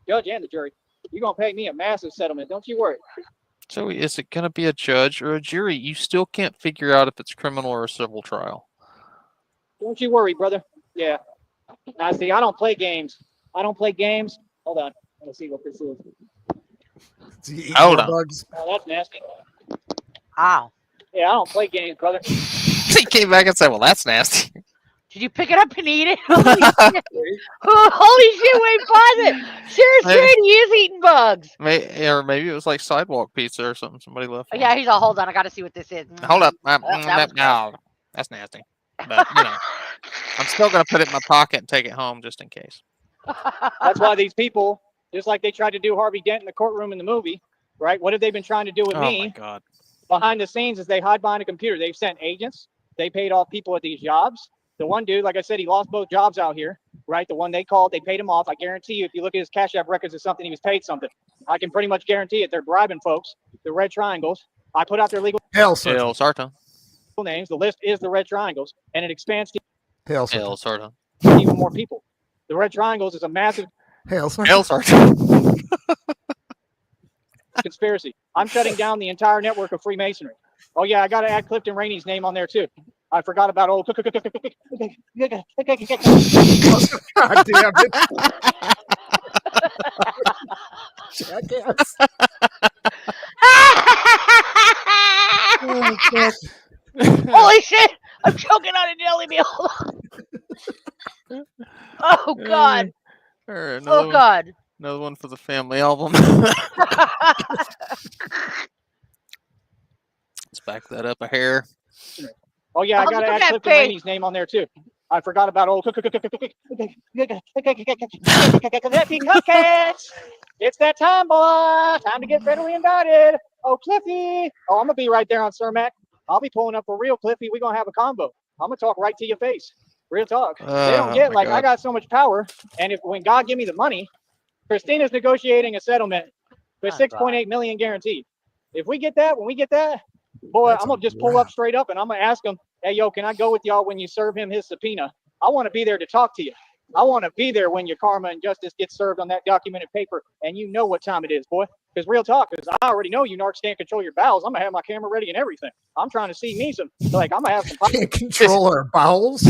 Speaker 1: Judge and the jury. You're gonna pay me a massive settlement. Don't you worry.
Speaker 2: Joey, is it gonna be a judge or a jury? You still can't figure out if it's criminal or a civil trial.
Speaker 1: Don't you worry, brother. Yeah. Now see, I don't play games. I don't play games. Hold on. Let's see what this is.
Speaker 3: Do you eat
Speaker 2: Hold
Speaker 3: more
Speaker 2: on.
Speaker 3: bugs?
Speaker 1: Oh, that's nasty.
Speaker 4: Ow.
Speaker 1: Yeah, I don't play games, brother.
Speaker 2: He came back and said, "Well, that's nasty."
Speaker 4: Did you pick it up and eat it? Holy shit. Holy shit, wait, pause it. Sure,
Speaker 2: Hey.
Speaker 4: he is eating bugs.
Speaker 2: Or maybe it was like sidewalk pizza or something somebody left.
Speaker 4: Oh, yeah, he's all, hold on, I gotta see what this is.
Speaker 2: Hold up.
Speaker 4: That was
Speaker 2: No, that's nasty. But I'm still gonna put it in my pocket and take it home just in case.
Speaker 1: That's why these people, just like they tried to do Harvey Dent in the courtroom in the movie, right? What have they been trying to do with
Speaker 2: Oh
Speaker 1: me?
Speaker 2: my god.
Speaker 1: Behind the scenes is they hide behind a computer. They've sent agents. They paid off people at these jobs. The one dude, like I said, he lost both jobs out here, right? The one they called, they paid him off. I guarantee you, if you look at his Cash App records or something, he was paid something. I can pretty much guarantee it. They're bribing folks. The red triangles. I put out their legal
Speaker 3: Hail, sir.
Speaker 2: El Sarton.
Speaker 1: names. The list is the red triangles, and it expands to
Speaker 3: Hail, sir.
Speaker 2: El Sarton.
Speaker 1: even more people. The red triangles is a massive
Speaker 3: Hail, sir.
Speaker 2: El Sarton.
Speaker 1: conspiracy. I'm shutting down the entire network of Freemasonry. Oh yeah, I got to add Clifton Rainey's name on there too. I forgot about old.
Speaker 3: God damn it. Jackass. Oh, fuck.
Speaker 4: Holy shit! I'm choking on a jelly bean. Hold on. Oh god.
Speaker 2: Or
Speaker 4: Oh god.
Speaker 2: Another one for the family album. Let's back that up a hair.
Speaker 1: Oh yeah, I
Speaker 4: Oh,
Speaker 1: got to
Speaker 4: look at
Speaker 1: add
Speaker 4: that
Speaker 1: Clifton
Speaker 4: face.
Speaker 1: Rainey's name on there too. I forgot about old Cliffy Cupcakes. It's that time, boy. Time to get federally indicted. Oh, Cliffy. Oh, I'm gonna be right there on Cermak. I'll be pulling up for real, Cliffy. We're gonna have a combo. I'm gonna talk right to your face. Real talk. They don't
Speaker 2: Oh,
Speaker 1: get
Speaker 2: my
Speaker 1: like I
Speaker 2: God.
Speaker 1: got so much power, and if when God give me the money, Christina's negotiating a settlement for
Speaker 4: Oh,
Speaker 1: 6.8 million guaranteed. If we get that, when we get that, boy,
Speaker 3: That's
Speaker 1: I'm
Speaker 3: a
Speaker 1: gonna just pull
Speaker 3: wrap.
Speaker 1: up straight up and I'm gonna ask him, hey, yo, can I go with y'all when you serve him his subpoena? I want to be there to talk to you. I want to be there when your karma and justice gets served on that documented paper, and you know what time it is, boy. Because real talk, because I already know you narcs can't control your bowels. I'm gonna have my camera ready and everything. I'm trying to see me some, like I'm gonna have some
Speaker 3: Can't control our bowels.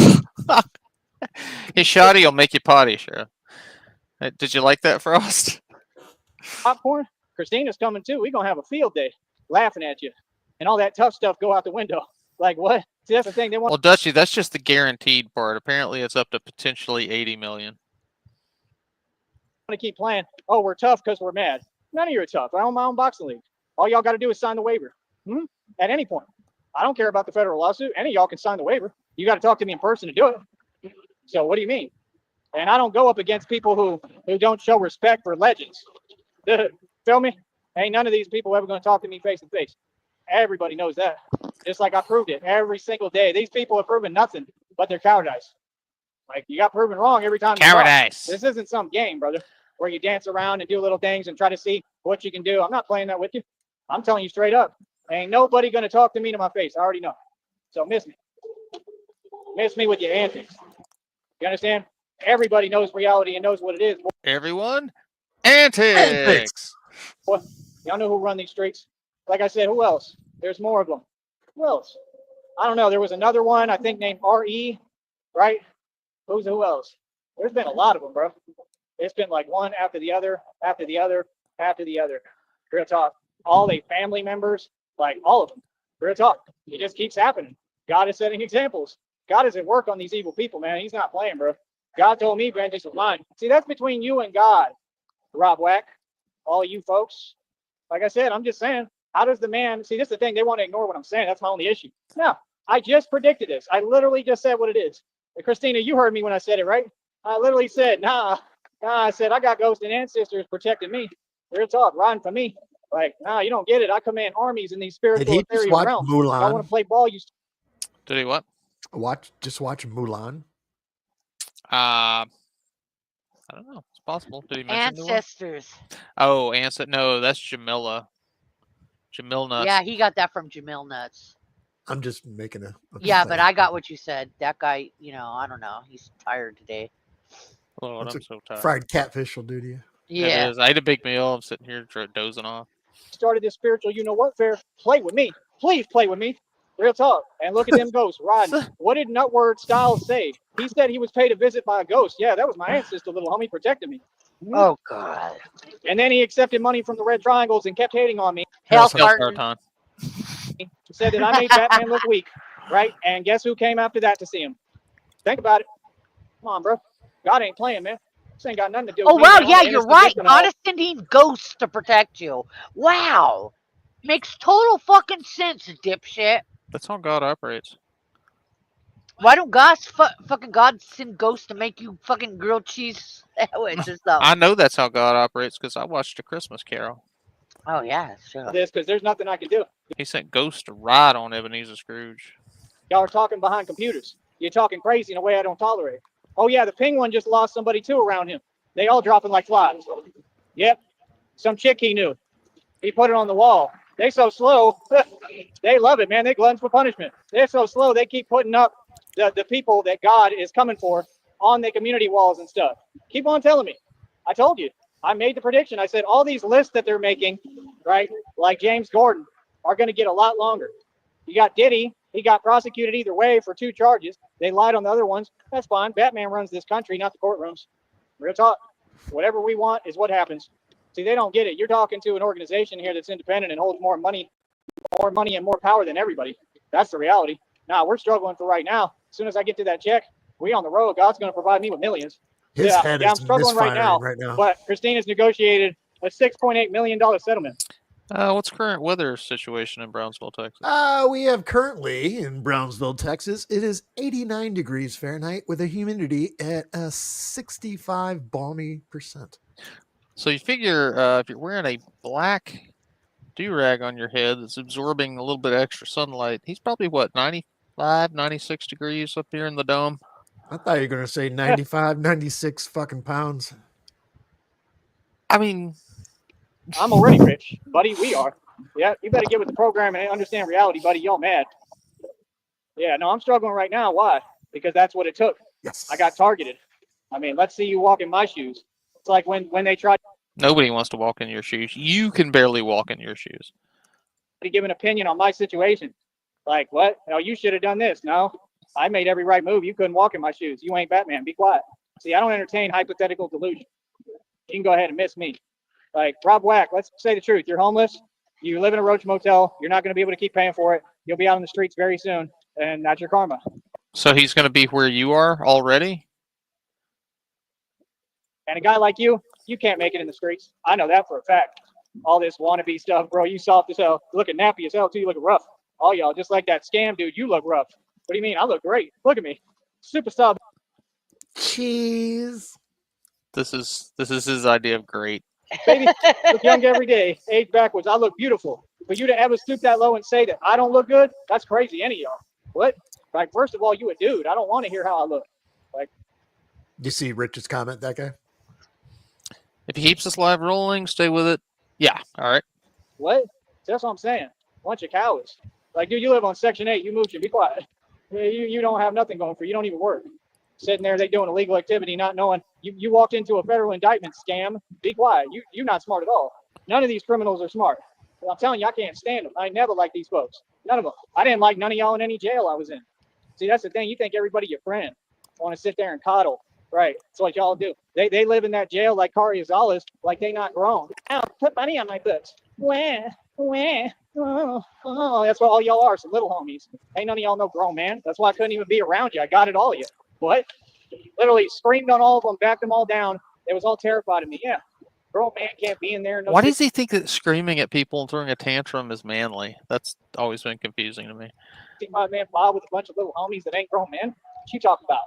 Speaker 2: His shoddy will make you potty, Sheriff. Did you like that, Frost?
Speaker 1: popcorn. Christina's coming too. We're gonna have a field day, laughing at you, and all that tough stuff go out the window. Like what? See, that's the thing. They want
Speaker 2: Well, Dutchy, that's just the guaranteed part. Apparently, it's up to potentially 80 million.
Speaker 1: to keep playing. Oh, we're tough because we're mad. None of you are tough. I own my own boxing league. All y'all got to do is sign the waiver. At any point. I don't care about the federal lawsuit. Any of y'all can sign the waiver. You got to talk to me in person to do it. So what do you mean? And I don't go up against people who don't show respect for legends. Feel me? Ain't none of these people ever going to talk to me face to face. Everybody knows that. Just like I proved it every single day. These people have proven nothing but they're cowardice. Like you got proven wrong every time. you talk.
Speaker 2: Cowardice.
Speaker 1: This isn't some game, brother, where you dance around and do little things and try to see what you can do. I'm not playing that with you. I'm telling you straight up. Ain't nobody going to talk to me to my face. I already know. So miss me. Miss me with your antics. You understand? Everybody knows reality and knows what it is.
Speaker 2: Everyone, antics.
Speaker 1: Y'all know who run these streets. Like I said, who else? There's more of them. Who else? I don't know. There was another one, I think, named R.E., right? Who else? There's been a lot of them, bro. It's been like one after the other, after the other, after the other. Real talk. All they family members, like all of them. Real talk. It just keeps happening. God is setting examples. God is at work on these evil people, man. He's not playing, bro. God told me vengeance was mine. See, that's between you and God, Rob Wack. All you folks. Like I said, I'm just saying, how does the man see? This is the thing. They want to ignore what I'm saying. That's my only issue. No, I just predicted this. I literally just said what it is. And Christina, you heard me when I said it, right? I literally said, nah. I said, I got ghosts and ancestors protecting me. Real talk, riding for me. Like, nah, you don't get it. I command armies in these
Speaker 3: Did
Speaker 1: spiritual
Speaker 3: he just
Speaker 1: ethereal
Speaker 3: watch
Speaker 1: realms. Y'all want
Speaker 3: Mulan?
Speaker 1: to play ball? You
Speaker 2: Did he what?
Speaker 3: Just watch Mulan.
Speaker 2: I don't know. It's possible. Did he mention the one?
Speaker 4: Ancestors.
Speaker 2: Oh, no, that's Jamila. Jamil Nuts.
Speaker 4: Yeah, he got that from Jamil Nuts.
Speaker 3: I'm just making a
Speaker 4: Yeah,
Speaker 3: thing.
Speaker 4: but I got what you said. That guy, I don't know. He's tired today.
Speaker 2: Lord,
Speaker 3: That's
Speaker 2: I'm so tired.
Speaker 3: fried catfish will do to you.
Speaker 4: Yeah.
Speaker 2: It is. I ate a big meal. I'm sitting here dozing off.
Speaker 1: started this spiritual, you know what, fair? Play with me. Please play with me. Real talk. And look at them ghosts riding. What did Nutword Styles say? He said he was paid a visit by a ghost. Yeah, that was my ancestor, little homie, protecting me.
Speaker 4: Oh God.
Speaker 1: And then he accepted money from the Red Triangles and kept hating on me.
Speaker 4: Hail
Speaker 3: Hail
Speaker 4: Spartan.
Speaker 2: Sarton.
Speaker 1: He said that I made Batman look weak, right? And guess who came after that to see him? Think about it. Come on, bro. God ain't playing, man. This ain't got nothing to do with
Speaker 4: Oh
Speaker 1: me.
Speaker 4: wow,
Speaker 1: man. I'm
Speaker 4: yeah,
Speaker 1: the
Speaker 4: you're
Speaker 1: innocent
Speaker 4: right.
Speaker 1: victim and all.
Speaker 4: Aniston needs ghosts to protect you. Wow. Makes total fucking sense, dipshit.
Speaker 2: That's how God operates.
Speaker 4: Why don't fucking God send ghosts to make you fucking grilled cheese sandwich or something?
Speaker 2: I know that's how God operates because I watched A Christmas Carol.
Speaker 4: Oh yeah, sure.
Speaker 1: This because there's nothing I can do.
Speaker 2: He sent ghosts to ride on Ebenezer Scrooge.
Speaker 1: Y'all are talking behind computers. You're talking crazy in a way I don't tolerate. Oh yeah, the ping one just lost somebody too around him. They all dropping like flies. Yep. Some chick he knew. He put it on the wall. They so slow. They love it, man. They glutton for punishment. They're so slow. They keep putting up the people that God is coming for on the community walls and stuff. Keep on telling me. I told you. I made the prediction. I said all these lists that they're making, right, like James Gordon, are going to get a lot longer. You got Diddy. He got prosecuted either way for 2 charges. They lied on the other ones. That's fine. Batman runs this country, not the courtrooms. Real talk. Whatever we want is what happens. See, they don't get it. You're talking to an organization here that's independent and holds more money and more power than everybody. That's the reality. Now, we're struggling for right now. As soon as I get to that check, we on the road. God's going to provide me with millions.
Speaker 3: His head
Speaker 1: I'm
Speaker 3: is
Speaker 1: struggling right now. But Christina's negotiated a $6.8 million settlement.
Speaker 2: What's current weather situation in Brownsville, Texas?
Speaker 3: We have currently in Brownsville, Texas, it is 89 degrees Fahrenheit with a humidity at a 65 balmy %.
Speaker 2: So you figure if you're wearing a black do-rag on your head that's absorbing a little bit of extra sunlight, he's probably, what, 95, 96 degrees up here in the dome?
Speaker 3: I thought you were going to say 95, 96 fucking pounds.
Speaker 2: I mean,
Speaker 1: I'm already rich, buddy. We are. Yeah, you better get with the program and understand reality, buddy. Y'all mad. Yeah, no, I'm struggling right now. Why? Because that's what it took.
Speaker 3: Yes.
Speaker 1: I got targeted. I mean, let's see you walk in my shoes. It's like when they tried
Speaker 2: nobody wants to walk in your shoes. You can barely walk in your shoes.
Speaker 1: to give an opinion on my situation. Like, what? No, you should have done this. No, I made every right move. You couldn't walk in my shoes. You ain't Batman. Be quiet. See, I don't entertain hypothetical delusion. You can go ahead and miss me. Like, Rob Wack, let's say the truth. You're homeless. You live in a roach motel. You're not going to be able to keep paying for it. You'll be out on the streets very soon, and that's your karma.
Speaker 2: So he's going to be where you are already?
Speaker 1: And a guy like you can't make it in the streets. I know that for a fact. All this wannabe stuff, bro. You soft as hell. You looking nappy as hell, too. You looking rough. All y'all, just like that scam dude, you look rough. What do you mean? I look great. Look at me. Superstar.
Speaker 3: Cheese.
Speaker 2: This is his idea of great.
Speaker 1: Baby, look young every day. Age backwards. I look beautiful. For you to ever stoop that low and say that I don't look good, that's crazy. Any of y'all. What? Like, first of all, you a dude. I don't want to hear how I look. Like,
Speaker 3: You see Rich's comment, that guy?
Speaker 2: If he keeps this live rolling, stay with it. Yeah, all right.
Speaker 1: what? That's what I'm saying. Bunch of cowards. Like, dude, you live on Section 8. You mooching. Be quiet. You don't have nothing going for you. You don't even work. Sitting there, they doing illegal activity, not knowing. You walked into a federal indictment scam. Be quiet. You're not smart at all. None of these criminals are smart. I'm telling you, I can't stand them. I never liked these folks. None of them. I didn't like none of y'all in any jail I was in. See, that's the thing. You think everybody your friend. Want to sit there and coddle. Right. That's what y'all do. They live in that jail like Kari Azales, like they not grown. Ow, put money on my books. Wah. Oh, that's what all y'all are, some little homies. Ain't none of y'all no grown man. That's why I couldn't even be around you. I got it all of you. What? Literally screamed on all of them, backed them all down. They was all terrified of me. Yeah. Grown man can't be in there. No.
Speaker 2: Why does he think that screaming at people and throwing a tantrum is manly? That's always been confusing to me.
Speaker 1: 65 man file with a bunch of little homies that ain't grown men? What you talking about?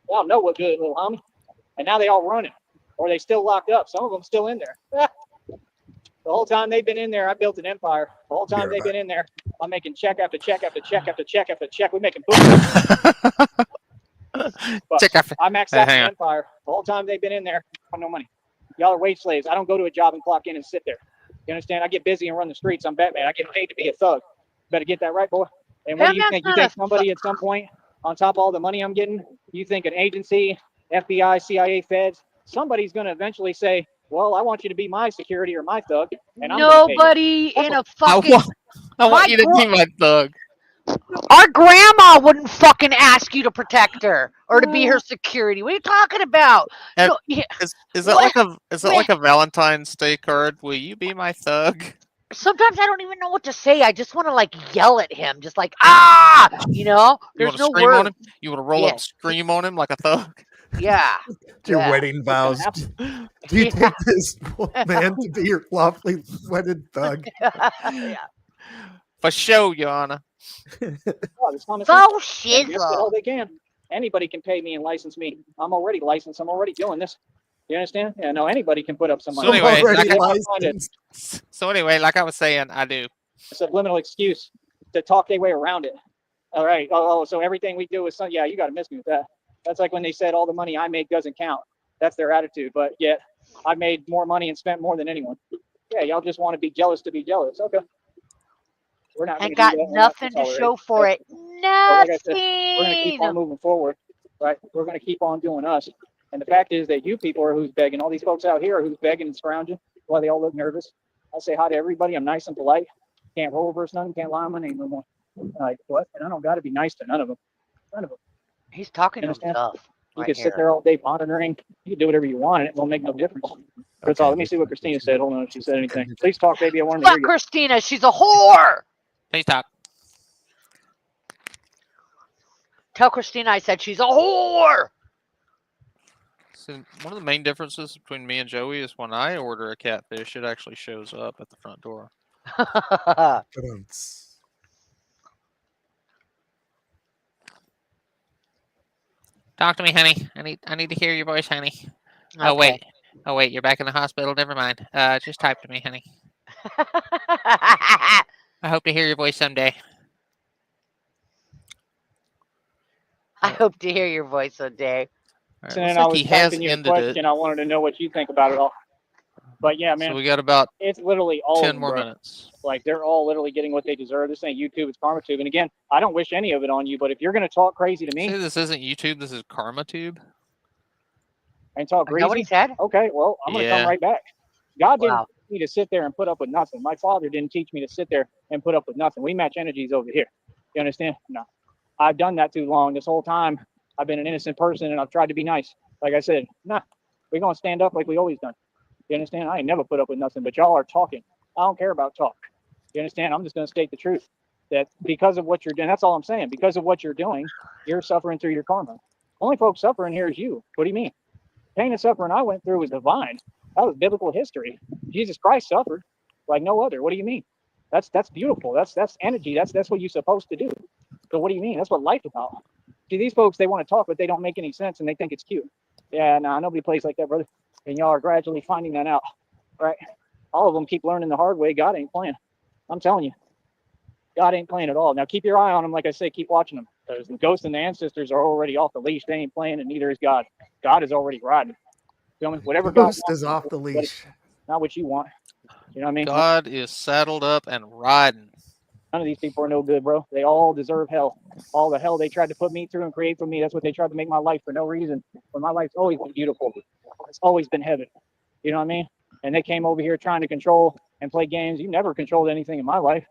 Speaker 1: Y'all know what good, little homie. And now they all running. Or they still locked up. Some of them still in there. The whole time they've been in there, I built an empire. The whole time they've been in there, I'm making check after check after check after check after check. We're making
Speaker 2: Check after.
Speaker 1: I maxed out the empire. The whole time they've been in there, I have no money. Y'all are wage slaves. I don't go to a job and clock in and sit there. You understand? I get busy and run the streets. I'm Batman. I get paid to be a thug. Better get that right, boy. And what do you think? You think somebody at some point, on top of all the money I'm getting, you think an agency, FBI, CIA, feds, somebody's going to eventually say, well, I want you to be my security or my thug. And I'm
Speaker 4: nobody in a fucking.
Speaker 2: I want you to be my thug.
Speaker 4: Our grandma wouldn't fucking ask you to protect her or to be her security. What are you talking about? No, yeah.
Speaker 2: Is that like a Valentine's Day card? Will you be my thug?
Speaker 4: Sometimes I don't even know what to say. I just want to like yell at him, just like you know. There's no
Speaker 2: scream
Speaker 4: word.
Speaker 2: on him? You want to roll up, and scream on him like a thug?
Speaker 4: Yeah.
Speaker 3: Your wedding vows. Do you take this man to be your lawfully wedded thug?
Speaker 4: Yeah.
Speaker 2: For sure, Your Honor.
Speaker 4: Oh, shit.
Speaker 1: All they can. Anybody can pay me and license me. I'm already licensed. I'm already doing this. You understand? Yeah, no, anybody can put up some money.
Speaker 2: So anyway, like I was saying, I do.
Speaker 1: A subliminal excuse to talk their way around it. All right. Oh, so everything we do is something. Yeah, you got to miss me with that. That's like when they said all the money I make doesn't count. That's their attitude. But yet I made more money and spent more than anyone. Yeah, y'all just want to be jealous to be jealous. Okay. We're not going
Speaker 4: And
Speaker 1: to do
Speaker 4: got
Speaker 1: that. We're not going
Speaker 4: nothing
Speaker 1: to
Speaker 4: to
Speaker 1: tolerate.
Speaker 4: show for it.
Speaker 1: But like I said, we're going to keep on
Speaker 4: Nothing.
Speaker 1: moving forward, right? We're going to keep on doing us. And the fact is that you people are who's begging. All these folks out here are who's begging and scrounging. Why they all look nervous. I say hi to everybody. I'm nice and polite. Can't roll reverse none. Can't lie on my name no more. Like what? And I don't got to be nice to none of them. None of them.
Speaker 4: He's talking
Speaker 1: You
Speaker 4: to
Speaker 1: understand?
Speaker 4: himself.
Speaker 1: You
Speaker 4: Right
Speaker 1: can sit
Speaker 4: here.
Speaker 1: there all day monitoring. You can do whatever you want, and it won't make no difference. That's all. Let me see what Christina said. Hold on, if she said anything. Please talk, baby. I want to hear
Speaker 4: Fuck
Speaker 1: you.
Speaker 4: Christina. She's a whore.
Speaker 2: Please talk.
Speaker 4: Tell Christina I said she's a whore.
Speaker 2: So one of the main differences between me and Joey is when I order a catfish, it actually shows up at the front door. Talk to me, honey. I need to hear your voice, honey.
Speaker 4: Okay.
Speaker 2: Oh wait, you're back in the hospital. Never mind. Just type to me, honey. I hope to hear your voice someday.
Speaker 4: I hope to hear your voice someday.
Speaker 2: All right,
Speaker 1: And
Speaker 2: looks
Speaker 1: I
Speaker 2: like
Speaker 1: was
Speaker 2: he has
Speaker 1: typing you a
Speaker 2: ended it.
Speaker 1: question. I wanted to know what you think about it all. But yeah, man,
Speaker 2: So we got about
Speaker 1: it's literally all
Speaker 2: 10
Speaker 1: of them,
Speaker 2: more
Speaker 1: bro.
Speaker 2: minutes.
Speaker 1: Like they're all literally getting what they deserve. This ain't YouTube, it's KarmaTube. And again, I don't wish any of it on you. But if you're gonna talk crazy to me
Speaker 2: Say this isn't YouTube. This is KarmaTube.
Speaker 1: and talk
Speaker 4: Is that what he
Speaker 1: greasy,
Speaker 4: said?
Speaker 1: okay, well, I'm gonna come
Speaker 2: Yeah.
Speaker 1: right back. God didn't
Speaker 4: Wow.
Speaker 1: teach me to sit there and put up with nothing. My father didn't teach me to sit there and put up with nothing. We match energies over here. You understand? No. I've done that too long. This whole time I've been an innocent person and I've tried to be nice. Like I said, nah, we're gonna stand up like we always done. You understand? I ain't never put up with nothing, but y'all are talking. I don't care about talk. You understand? I'm just gonna state the truth. That because of what you're doing, that's all I'm saying. Because of what you're doing, you're suffering through your karma. Only folks suffering here is you. What do you mean? Pain and suffering I went through was divine. That was biblical history. Jesus Christ suffered like no other. What do you mean? That's beautiful. That's energy. That's what you're supposed to do. So what do you mean? That's what life's about. See, these folks, they want to talk, but they don't make any sense and they think it's cute. Yeah, nah, nobody plays like that, brother. And y'all are gradually finding that out, right? All of them keep learning the hard way. God ain't playing. I'm telling you, God ain't playing at all. Now keep your eye on them. Like I say, keep watching them. Because the ghosts and the ancestors are already off the leash. They ain't playing, and neither is God. God is already riding. Feel me? Whatever God
Speaker 3: Ghost
Speaker 1: wants,
Speaker 3: is off the leash.
Speaker 1: not what you want. You know what I mean?
Speaker 2: God is saddled up and riding.
Speaker 1: None of these people are no good, bro. They all deserve hell. All the hell they tried to put me through and create for me. That's what they tried to make my life for no reason. But my life's always been beautiful. It's always been heaven. You know what I mean? And they came over here trying to control and play games. You never controlled anything in my life.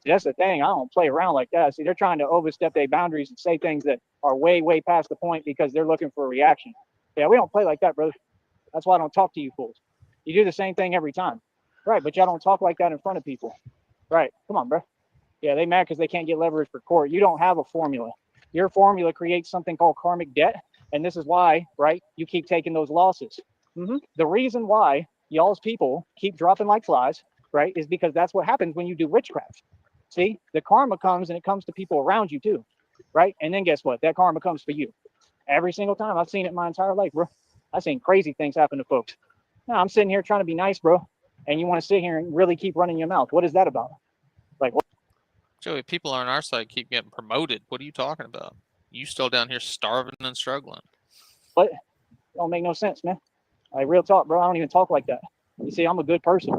Speaker 1: See, that's the thing. I don't play around like that. See, they're trying to overstep their boundaries and say things that are way, way past the point because they're looking for a reaction. Yeah, we don't play like that, brother. That's why I don't talk to you fools. You do the same thing every time. Right, but y'all don't talk like that in front of people. Right, come on, bro. Yeah, they mad because they can't get leverage for court. You don't have a formula. Your formula creates something called karmic debt. And this is why, right, you keep taking those losses. The reason why y'all's people keep dropping like flies, right, is because that's what happens when you do witchcraft. See, the karma comes and it comes to people around you too, right? And then guess what? That karma comes for you. Every single time. I've seen it my entire life, bro. I've seen crazy things happen to folks. Now, I'm sitting here trying to be nice, bro. And you want to sit here and really keep running your mouth. What is that about? Like, what?
Speaker 2: Joey, people on our side keep getting promoted. What are you talking about? You still down here starving and struggling.
Speaker 1: What? Don't make no sense, man. Like, real talk, bro. I don't even talk like that. You see, I'm a good person.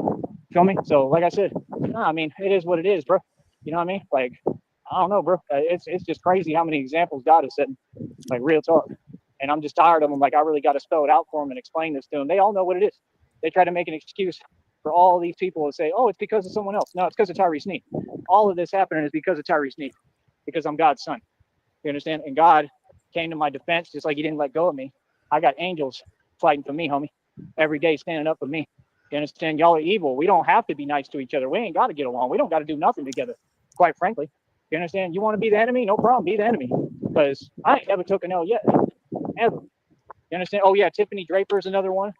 Speaker 1: Feel me? So, like I said, nah, I mean, it is what it is, bro. You know what I mean? Like, I don't know, bro. It's just crazy how many examples God is setting. Like, real talk. And I'm just tired of them. Like, I really got to spell it out for them and explain this to them. They all know what it is. They try to make an excuse for all these people to say, oh, it's because of someone else. No, it's because of Tyree Sneak. All of this happening is because of Tyree Sneak, because I'm God's son. You understand? And God came to my defense just like he didn't let go of me. I got angels fighting for me, homie, every day standing up for me. You understand? Y'all are evil. We don't have to be nice to each other. We ain't got to get along. We don't got to do nothing together, quite frankly. You understand? You want to be the enemy? No problem. Be the enemy. Because I ain't never took an L yet. Ever. You understand? Oh, yeah. Tiffany Draper's another one.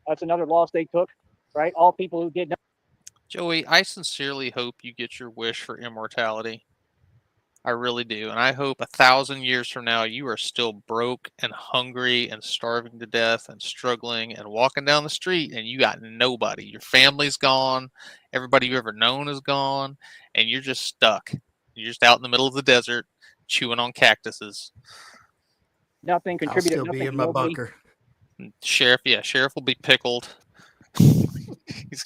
Speaker 1: That's another loss they took, right? All people who did.
Speaker 2: Joey, I sincerely hope you get your wish for immortality. I really do. And I hope 1,000 years from now, you are still broke and hungry and starving to death and struggling and walking down the street and you got nobody. Your family's gone. Everybody you've ever known is gone. And you're just stuck. You're just out in the middle of the desert chewing on cactuses.
Speaker 1: Nothing
Speaker 3: I'll
Speaker 1: contributed.
Speaker 3: still
Speaker 1: Nothing.
Speaker 3: be in my
Speaker 1: Nobody.
Speaker 3: bunker.
Speaker 2: Sheriff will be pickled. he's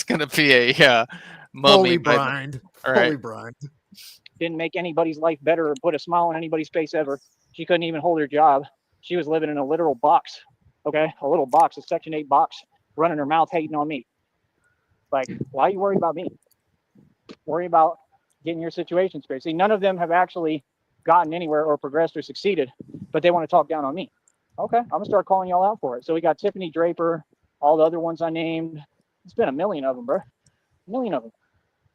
Speaker 2: gonna be a mummy.
Speaker 3: Holy
Speaker 2: by the-
Speaker 3: brined.
Speaker 2: All right.
Speaker 3: Holy brined.
Speaker 1: Didn't make anybody's life better or put a smile on anybody's face ever. She couldn't even hold her job. She was living in a literal box. Okay, a little box, a Section 8 box, running her mouth, hating on me. Like, why are you worried about me? Worry about getting your situation straight. See, none of them have actually gotten anywhere or progressed or succeeded, but they want to talk down on me. Okay, I'm gonna start calling y'all out for it. So we got Tiffany Draper, all the other ones I named. It's been a million of them, bro. A million of them.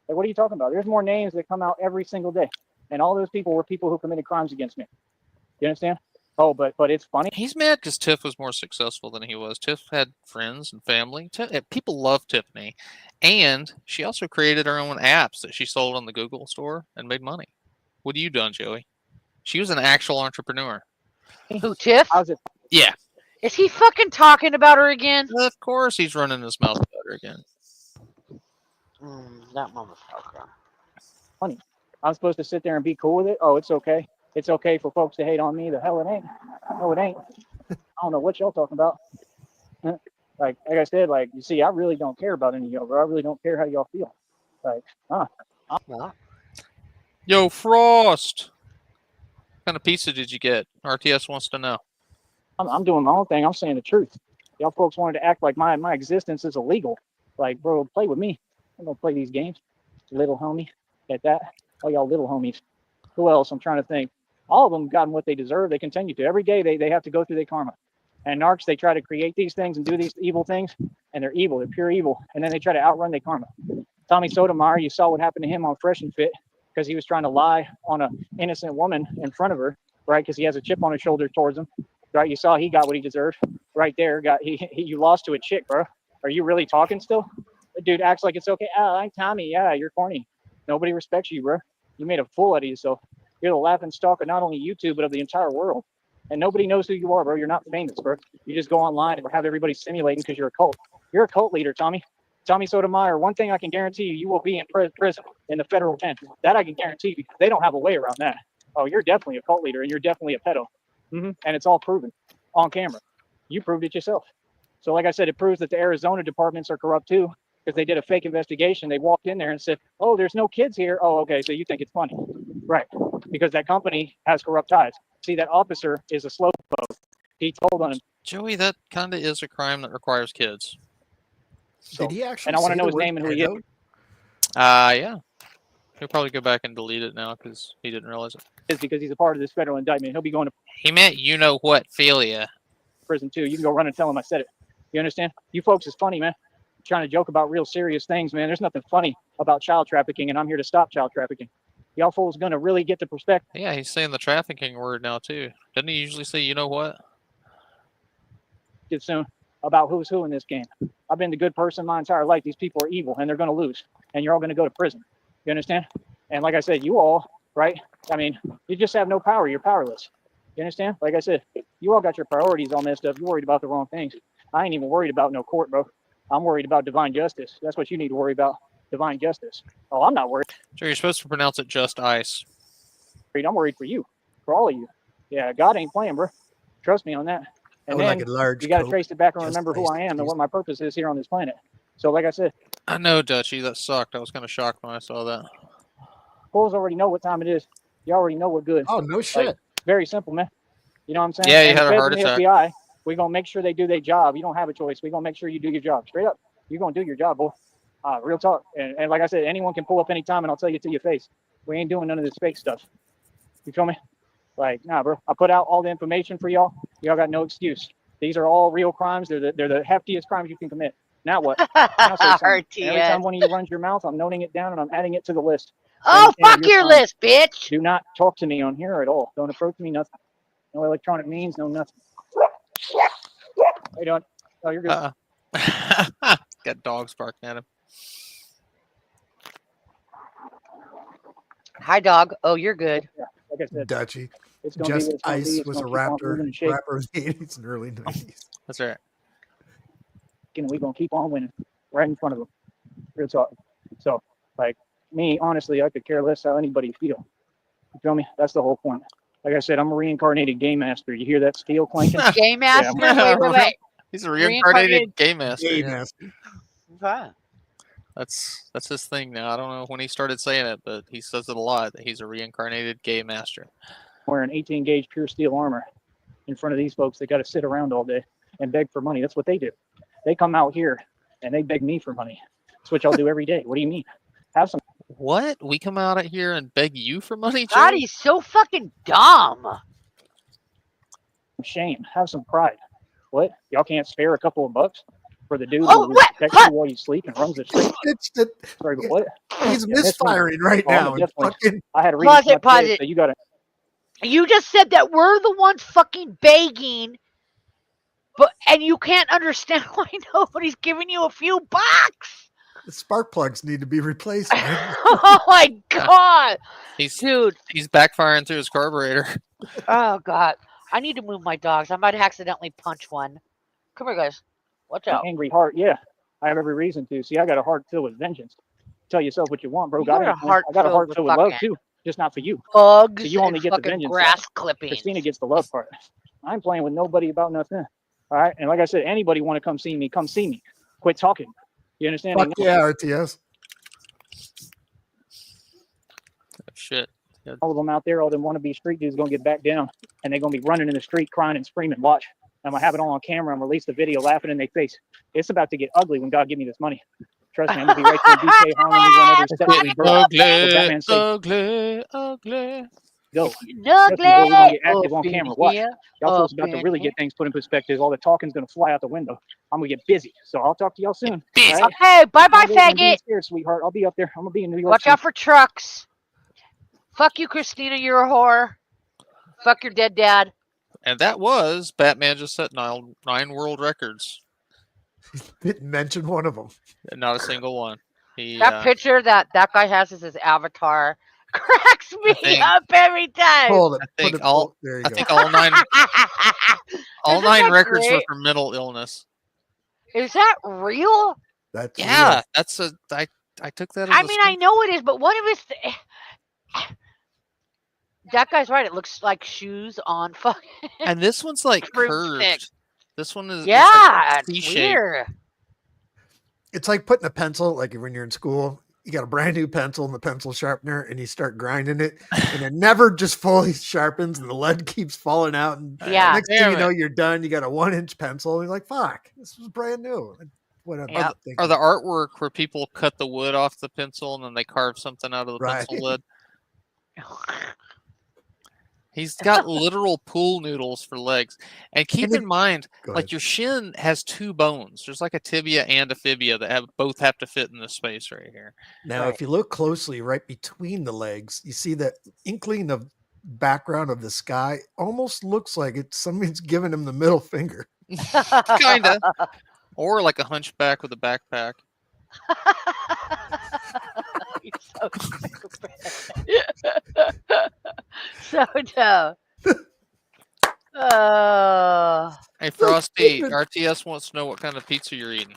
Speaker 1: Like, what are you talking about? There's more names that come out every single day, and all those people were people who committed crimes against me. You understand? Oh, but it's funny.
Speaker 2: He's mad because Tiff was more successful than he was. Tiff had friends and family. People love Tiffany, and she also created her own apps that she sold on the Google store and made money. What have you done, Joey? She was an actual entrepreneur.
Speaker 4: Who, Tiff?
Speaker 1: How's it?
Speaker 2: Yeah,
Speaker 4: Is he fucking talking about her again?
Speaker 2: of course he's running his mouth about her again.
Speaker 4: That motherfucker.
Speaker 1: I'm supposed to sit there and be cool with it? Oh, it's okay. It's okay for folks to hate on me. The hell it ain't. No, it ain't. I don't know what y'all talking about. Like I said, like, you see, I really don't care about any of y'all, bro. I really don't care how y'all feel. Like,
Speaker 4: What?
Speaker 2: Yo, Frost! What kind of pizza did you get? RTS wants to know.
Speaker 1: I'm doing my own thing. I'm saying the truth. Y'all folks wanted to act like my existence is illegal. Like, bro, play with me. I'm gonna play these games. Little homie. At that. Oh, y'all little homies. Who else? I'm trying to think. All of them gotten what they deserve. They continue to. Every day they have to go through their karma. And narcs, they try to create these things and do these evil things, and they're evil. They're pure evil. And then they try to outrun their karma. Tommy Sotomayor, you saw what happened to him on Fresh and Fit because he was trying to lie on an innocent woman in front of her, right? Because he has a chip on his shoulder towards him, right? You saw he got what he deserved right there. You lost to a chick, bro. Are you really talking still? The dude acts like it's okay. Oh, I'm Tommy. Yeah, you're corny. Nobody respects you, bro. You made a fool out of yourself. You're the laughing stock of not only YouTube, but of the entire world. And nobody knows who you are, bro. You're not famous, bro. You just go online and have everybody simulating because you're a cult. You're a cult leader, Tommy. Tommy Sotomayor, one thing I can guarantee you, you will be in prison in the federal pen. That I can guarantee you. They don't have a way around that. Oh, you're definitely a cult leader and you're definitely a pedo. And it's all proven on camera. You proved it yourself. So like I said, it proves that the Arizona departments are corrupt too, because they did a fake investigation. They walked in there and said, oh, there's no kids here. Oh, okay, so you think it's funny. Right, because that company has corrupt ties. See, that officer is a slowpoke. He told on him.
Speaker 2: Joey, that kind of is a crime that requires kids.
Speaker 3: Did he actually?
Speaker 1: And I want to
Speaker 3: say
Speaker 1: know
Speaker 3: the
Speaker 1: his
Speaker 3: word
Speaker 1: name and who he is.
Speaker 3: pedo?
Speaker 2: Yeah. He'll probably go back and delete it now because he didn't realize it.
Speaker 1: Is because he's a part of this federal indictment. He'll be going to
Speaker 2: He meant you know what, Philia.
Speaker 1: prison too. You can go run and tell him I said it. You understand? You folks is funny, man. Trying to joke about real serious things, man. There's nothing funny about child trafficking, and I'm here to stop child trafficking. Y'all fools gonna really get the perspective
Speaker 2: Yeah, he's saying the trafficking word now too. Doesn't he usually say you know what?
Speaker 1: soon about who's who in this game. I've been the good person my entire life. These people are evil, and they're gonna lose, and you're all gonna go to prison. You understand? And like I said, you all, right? I mean, you just have no power. You're powerless. You understand? Like I said, you all got your priorities all messed up. You're worried about the wrong things. I ain't even worried about no court, bro. I'm worried about divine justice. That's what you need to worry about, divine justice. Oh, I'm not worried.
Speaker 2: So you're supposed to pronounce it just ice.
Speaker 1: I'm worried for you, for all of you. Yeah, God ain't playing, bro. Trust me on that.
Speaker 3: I
Speaker 1: And
Speaker 3: would
Speaker 1: then
Speaker 3: like a large
Speaker 1: you got to
Speaker 3: Coke,
Speaker 1: trace it back and
Speaker 3: just
Speaker 1: remember who
Speaker 3: iced
Speaker 1: I am and
Speaker 3: teas.
Speaker 1: what my purpose is here on this planet. So like I said,
Speaker 2: I know, Dutchie. That sucked. I was kind of shocked when I saw that.
Speaker 1: fools already know what time it is. You already know what good.
Speaker 3: Oh no shit!
Speaker 1: Very simple, man. You know what I'm saying?
Speaker 2: Yeah, you
Speaker 1: And
Speaker 2: had
Speaker 1: the
Speaker 2: a
Speaker 1: feds
Speaker 2: heart
Speaker 1: and the
Speaker 2: attack.
Speaker 1: FBI, we're going to make sure they do their job. You don't have a choice. We're going to make sure you do your job. Straight up. You're going to do your job, boy. Real talk. And like I said, anyone can pull up anytime and I'll tell you to your face. We ain't doing none of this fake stuff. You feel me? Like, nah, bro. I put out all the information for y'all. Y'all got no excuse. These are all real crimes. They're the heftiest crimes you can commit. Now what? Now say something. And every time one of you runs your mouth, I'm noting it down and I'm adding it to the list.
Speaker 4: Oh,
Speaker 1: Understand
Speaker 4: fuck your
Speaker 1: crime.
Speaker 4: list, bitch.
Speaker 1: Do not talk to me on here at all. Don't approach me, nothing. No electronic means, no nothing. How you doing? Oh, you're good.
Speaker 2: Got dogs barking at him.
Speaker 4: Hi, dog. Oh, you're good.
Speaker 1: Yeah, like I said,
Speaker 3: Dutchie.
Speaker 1: it's going to be
Speaker 3: Just
Speaker 1: what it's going to be.
Speaker 3: Ice
Speaker 1: It's
Speaker 3: was a
Speaker 1: going to keep on
Speaker 3: rapper
Speaker 1: moving and shaking,
Speaker 3: of the 80s and early 90s.
Speaker 2: That's right.
Speaker 1: and we're going to keep on winning right in front of them. Real talk. So, like, me, honestly, I could care less how anybody feel. You feel me? That's the whole point. Like I said, I'm a reincarnated game master. You hear that steel clanking?
Speaker 4: Game master?
Speaker 2: Yeah.
Speaker 4: Wait.
Speaker 2: He's a reincarnated game master.
Speaker 3: Hey,
Speaker 2: yeah.
Speaker 3: master.
Speaker 4: Okay.
Speaker 2: That's his thing now. I don't know when he started saying it, but he says it a lot that he's a reincarnated game master.
Speaker 1: Wearing 18 gauge pure steel armor in front of these folks that got to sit around all day and beg for money. That's what they do. They come out here and they beg me for money. That's what y'all do every day. What do you mean? Have some
Speaker 2: What? We come out here and beg you for money,
Speaker 4: God,
Speaker 2: Joe?
Speaker 4: he's so fucking dumb.
Speaker 1: shame. Have some pride. What? Y'all can't spare a couple of bucks for the dude
Speaker 4: Oh,
Speaker 1: who
Speaker 4: what?
Speaker 1: protects you while you sleep and runs the street?
Speaker 3: It's the,
Speaker 1: Sorry, but what?
Speaker 3: he's
Speaker 1: Yeah, that's me.
Speaker 3: misfiring right
Speaker 1: Oh, I'm
Speaker 3: now.
Speaker 1: definitely-
Speaker 3: Fucking,
Speaker 1: I had to read
Speaker 4: Pause
Speaker 1: this
Speaker 4: it, pause
Speaker 1: today,
Speaker 4: it.
Speaker 1: so you got to.
Speaker 4: You just said that we're the ones fucking begging, and you can't understand why nobody's giving you a few bucks.
Speaker 3: the spark plugs need to be replaced, man.
Speaker 4: Oh my God,
Speaker 2: He's
Speaker 4: dude.
Speaker 2: backfiring through his carburetor.
Speaker 4: Oh God, I need to move my dogs. I might accidentally punch one. Come here, guys. Watch out.
Speaker 1: Angry heart, yeah. I have every reason to. See, I got a heart filled with vengeance. Tell yourself what you want, bro.
Speaker 4: You got a heart
Speaker 1: I got a heart
Speaker 4: filled
Speaker 1: filled
Speaker 4: with
Speaker 1: with love
Speaker 4: fucking
Speaker 1: too, just not for you.
Speaker 4: Bugs
Speaker 1: So you only
Speaker 4: and
Speaker 1: get the
Speaker 4: fucking
Speaker 1: vengeance
Speaker 4: grass
Speaker 1: side.
Speaker 4: clippings.
Speaker 1: Christina gets the love part. I ain't playing with nobody about nothing. All right, and like I said, anybody want to come see me? Come see me. Quit talking. You understand?
Speaker 3: Fuck yeah, RTS.
Speaker 2: Shit.
Speaker 1: All of them out there, all them wannabe street dudes, gonna get back down, and they're gonna be running in the street, crying and screaming. Watch. I'm gonna have it all on camera and release the video, laughing in their face. It's about to get ugly when God give me this money. Trust me, I'm gonna be right there in DK Harlem. We run every step of the bird. What Batman say?
Speaker 2: Ugly.
Speaker 1: Go.
Speaker 4: Ugly.
Speaker 1: We're gonna get active on
Speaker 4: Up in
Speaker 1: camera. Watch.
Speaker 4: here,
Speaker 1: Y'all folks
Speaker 4: up
Speaker 1: about to
Speaker 4: in
Speaker 1: really
Speaker 4: here.
Speaker 1: get things put in perspective. All the talking's gonna fly out the window. I'm gonna get busy. So I'll talk to y'all soon.
Speaker 2: Busy.
Speaker 1: All right?
Speaker 4: Okay, bye bye,
Speaker 1: Don't be
Speaker 4: faggot.
Speaker 1: scared, sweetheart. I'll be up there. I'm gonna be in New York.
Speaker 4: Watch
Speaker 1: soon.
Speaker 4: out for trucks. Fuck you, Christina. You're a whore. Fuck your dead dad.
Speaker 2: And that was Batman just set 9 world records.
Speaker 3: Didn't mention one of them.
Speaker 2: Not a single one. He
Speaker 4: That picture that guy has as his avatar cracks me
Speaker 2: think-
Speaker 4: up every time.
Speaker 3: Hold it.
Speaker 2: I think
Speaker 3: put it,
Speaker 2: all-
Speaker 3: there you
Speaker 2: I
Speaker 3: go.
Speaker 2: think all 9
Speaker 4: Isn't
Speaker 2: nine
Speaker 4: that
Speaker 2: records were
Speaker 4: great?
Speaker 2: for mental illness.
Speaker 4: Is that real?
Speaker 3: That's
Speaker 2: Yeah,
Speaker 3: real.
Speaker 2: that's a I took that as
Speaker 4: I
Speaker 2: a
Speaker 4: mean, I know it is, but what if it's that guy's right? It looks like shoes on fucking.
Speaker 2: And this one's like
Speaker 4: Broomstick.
Speaker 2: curved. This one is
Speaker 4: Yeah,
Speaker 2: it's like
Speaker 4: it's
Speaker 2: C-shaped.
Speaker 4: weird.
Speaker 3: It's like putting a pencil, like when you're in school, you got a brand new pencil and the pencil sharpener, and you start grinding it, and it never just fully sharpens, and the lead keeps falling out. And
Speaker 4: Yeah.
Speaker 3: next thing
Speaker 2: Damn
Speaker 3: you know,
Speaker 2: it.
Speaker 3: you're done. You got a 1-inch pencil. You're like, fuck, this was brand new. What I'm
Speaker 4: Yep.
Speaker 3: thinking.
Speaker 2: Or the artwork where people cut the wood off the pencil and then they carve something out of the
Speaker 3: Right.
Speaker 2: pencil lid. He's got literal pool noodles for legs. And keep
Speaker 3: And
Speaker 2: in mind,
Speaker 3: Go
Speaker 2: like
Speaker 3: ahead.
Speaker 2: your shin has 2 bones. There's like a tibia and a fibia that both have to fit in this space right here.
Speaker 3: Now,
Speaker 4: Right.
Speaker 3: if you look closely, right between the legs, you see that inkling of background of the sky. Almost looks like it's somebody's giving him the middle finger.
Speaker 2: Kinda. Or like a hunchback with a backpack.
Speaker 4: You're so stupid. So dumb.
Speaker 2: Hey Frosty,
Speaker 3: stupid.
Speaker 2: RTS wants to know what kind of pizza you're eating.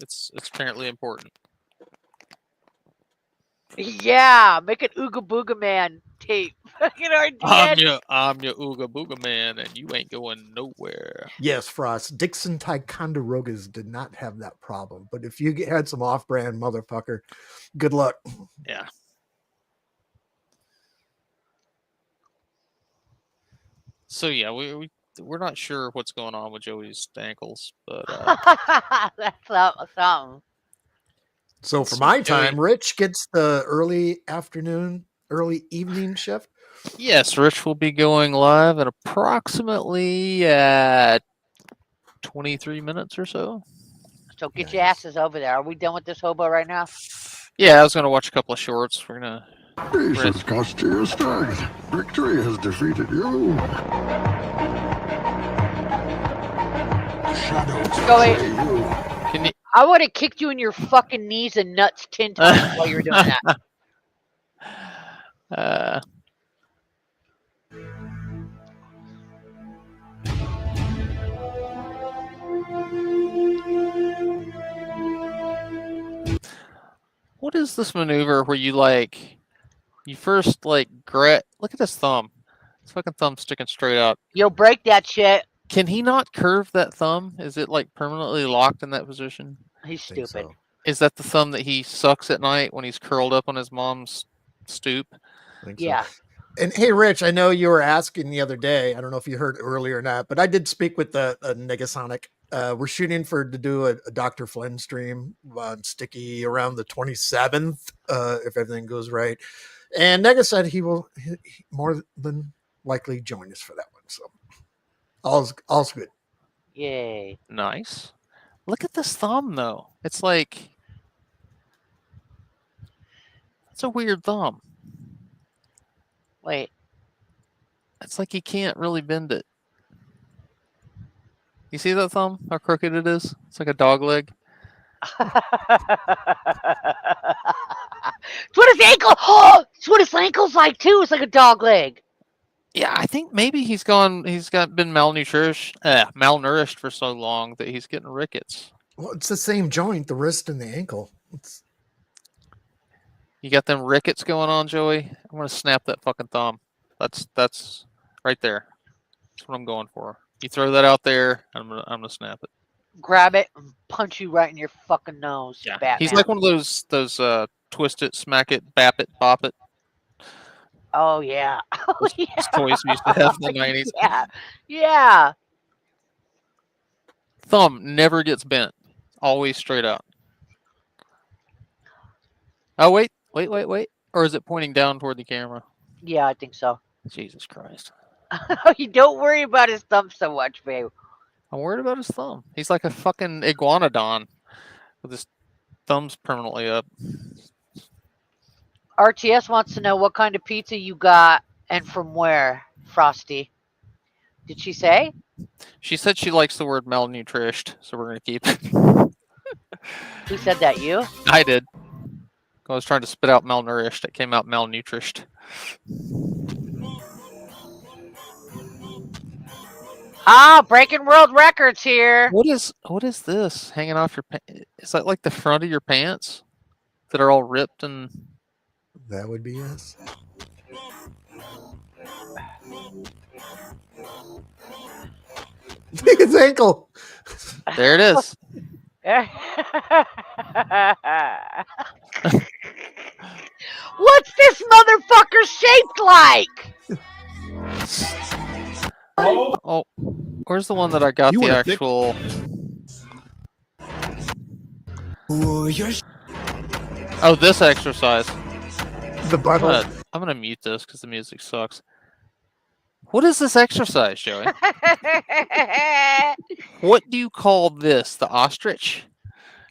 Speaker 2: It's apparently important.
Speaker 4: Yeah, make an Ooga Booga Man tape. Fucking
Speaker 2: I'm
Speaker 4: RDS.
Speaker 2: your Ooga Booga man, and you ain't going nowhere.
Speaker 3: Yes, Frost. Dixon Ticonderogas did not have that problem. But if you had some off-brand motherfucker, good luck.
Speaker 2: Yeah. So yeah, we're not sure what's going on with Joey's ankles, but
Speaker 4: That's something.
Speaker 3: So for
Speaker 2: So
Speaker 3: my
Speaker 2: Joey-
Speaker 3: time, Rich gets the early afternoon, early evening shift.
Speaker 2: yes, Rich will be going live at approximately 23 minutes or so.
Speaker 4: So get your
Speaker 3: Nice.
Speaker 4: asses over there. Are we done with this hobo right now?
Speaker 2: Yeah, I was gonna watch a couple of shorts. We're gonna.
Speaker 5: Peace has cost you your strength. Victory has defeated you. Shadows
Speaker 4: Joey.
Speaker 5: betray you.
Speaker 2: Can you?
Speaker 4: I would have kicked you in your fucking knees and nuts 10 times while you were doing that.
Speaker 2: What is this maneuver where you like You first like look at his thumb. His fucking thumb sticking straight out.
Speaker 4: You'll break that shit.
Speaker 2: Can he not curve that thumb? Is it like permanently locked in that position?
Speaker 4: He's
Speaker 3: I think
Speaker 4: stupid.
Speaker 3: so.
Speaker 2: Is that the thumb that he sucks at night when he's curled up on his mom's stoop?
Speaker 3: I think
Speaker 4: Yeah.
Speaker 3: so. And hey, Rich, I know you were asking the other day. I don't know if you heard earlier or not, but I did speak with the Negasonic. We're shooting to do a Dr. Flynn stream on Sticky around the 27th, if everything goes right. And Nega said he will more than likely join us for that one. So all's good.
Speaker 4: Yay.
Speaker 2: Nice. Look at this thumb though. It's like it's a weird thumb.
Speaker 4: Wait.
Speaker 2: It's like he can't really bend it. You see that thumb? How crooked it is? It's like a dog leg.
Speaker 4: It's what his ankle. Oh, it's what his ankle's like too. It's like a dog leg.
Speaker 2: Yeah, I think maybe been malnourished for so long that he's getting rickets.
Speaker 3: Well, it's the same joint, the wrist and the ankle.
Speaker 2: You got them rickets going on, Joey? I'm gonna snap that fucking thumb. That's right there. That's what I'm going for. You throw that out there, I'm gonna snap it.
Speaker 4: Grab it and punch you right in your fucking nose.
Speaker 2: Yeah,
Speaker 4: Batman.
Speaker 2: he's like one of those twist it, smack it, bap it, bop it.
Speaker 4: Oh yeah. Oh
Speaker 2: Those
Speaker 4: yeah.
Speaker 2: toys we used to have in the 90s.
Speaker 4: Yeah. Yeah.
Speaker 2: Thumb never gets bent. Always straight out. Oh wait. Or is it pointing down toward the camera?
Speaker 4: Yeah, I think so.
Speaker 2: Jesus Christ.
Speaker 4: You don't worry about his thumb so much, babe.
Speaker 2: I'm worried about his thumb. He's like a fucking iguanodon with his thumbs permanently up.
Speaker 4: RTS wants to know what kind of pizza you got and from where, Frosty. Did she say?
Speaker 2: She said she likes the word malnourished, so we're gonna keep it.
Speaker 4: Who said that? You?
Speaker 2: I did. I was trying to spit out malnourished. It came out malnourished.
Speaker 4: Ah, breaking world records here.
Speaker 2: What is this hanging off your pants? Is that like the front of your pants that are all ripped and?
Speaker 3: That would be yes. His ankle.
Speaker 2: There it is.
Speaker 4: What's this motherfucker shaped like?
Speaker 2: Oh, where's the one that I got
Speaker 3: You
Speaker 2: the
Speaker 3: wanna pick-
Speaker 2: actual? Oh, this exercise.
Speaker 3: The butthole.
Speaker 2: I'm gonna mute this because the music sucks. What is this exercise, Joey? What do you call this? The ostrich?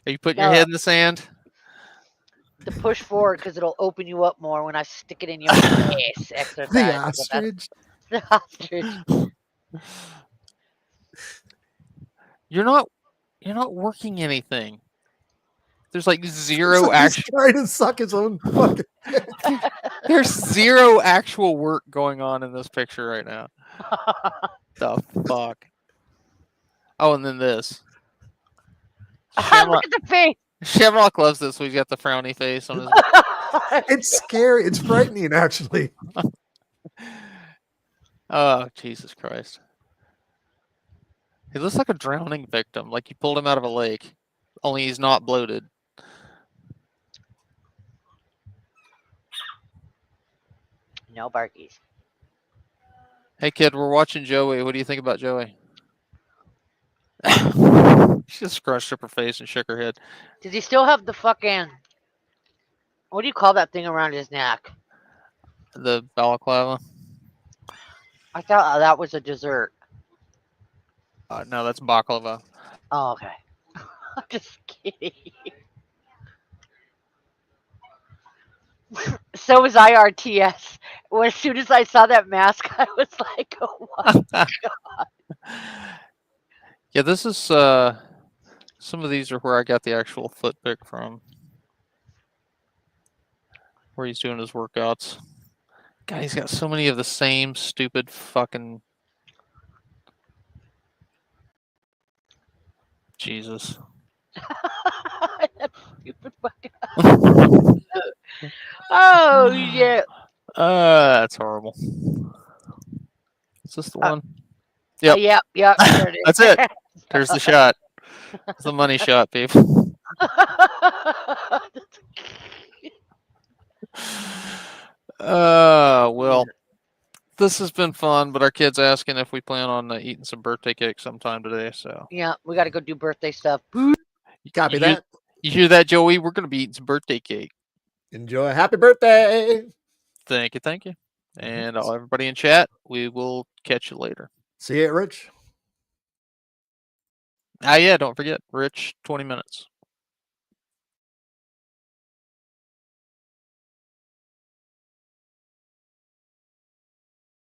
Speaker 2: Are you putting your
Speaker 4: No.
Speaker 2: head in the sand?
Speaker 4: To push forward because it'll open you up more when I stick it in your face. Exercise.
Speaker 3: The ostrich.
Speaker 4: The ostrich.
Speaker 2: You're not working anything. There's like zero
Speaker 3: It's like
Speaker 2: actual.
Speaker 3: he's trying to suck his own fucking.
Speaker 2: There's zero actual work going on in this picture right now. The fuck. Oh, and then this.
Speaker 4: Look at the face.
Speaker 2: Shamrock loves this. He's got the frowny face on his.
Speaker 3: It's scary. It's frightening, actually.
Speaker 2: Oh, Jesus Christ. He looks like a drowning victim, like you pulled him out of a lake. Only he's not bloated.
Speaker 4: No barkies.
Speaker 2: Hey, kid, we're watching Joey. What do you think about Joey? She just scrunched up her face and shook her head.
Speaker 4: Does he still have the fucking... What do you call that thing around his neck?
Speaker 2: The balaclava?
Speaker 4: I thought that was a dessert.
Speaker 2: No, that's baklava.
Speaker 4: Oh, okay. I'm just kidding. So was IRTS. As soon as I saw that mask, I was like, oh my god.
Speaker 2: Yeah, this is some of these are where I got the actual foot pic from. Where he's doing his workouts. God, he's got so many of the same stupid fucking Jesus.
Speaker 4: That stupid fucking... Oh shit.
Speaker 2: That's horrible. Is this the one? Yep.
Speaker 4: Yep. There it is.
Speaker 2: That's it. There's the shot. It's the money shot, people. Well, this has been fun, but our kid's asking if we plan on eating some birthday cake sometime today. So
Speaker 4: Yeah, we got to go do birthday stuff.
Speaker 3: Copy
Speaker 2: you
Speaker 3: that.
Speaker 2: You hear that, Joey? We're going to be eating some birthday cake.
Speaker 3: Enjoy. Happy birthday.
Speaker 2: Thank you. And everybody in chat, we will catch you later.
Speaker 3: See you, Rich.
Speaker 2: Yeah, don't forget, Rich, 20 minutes.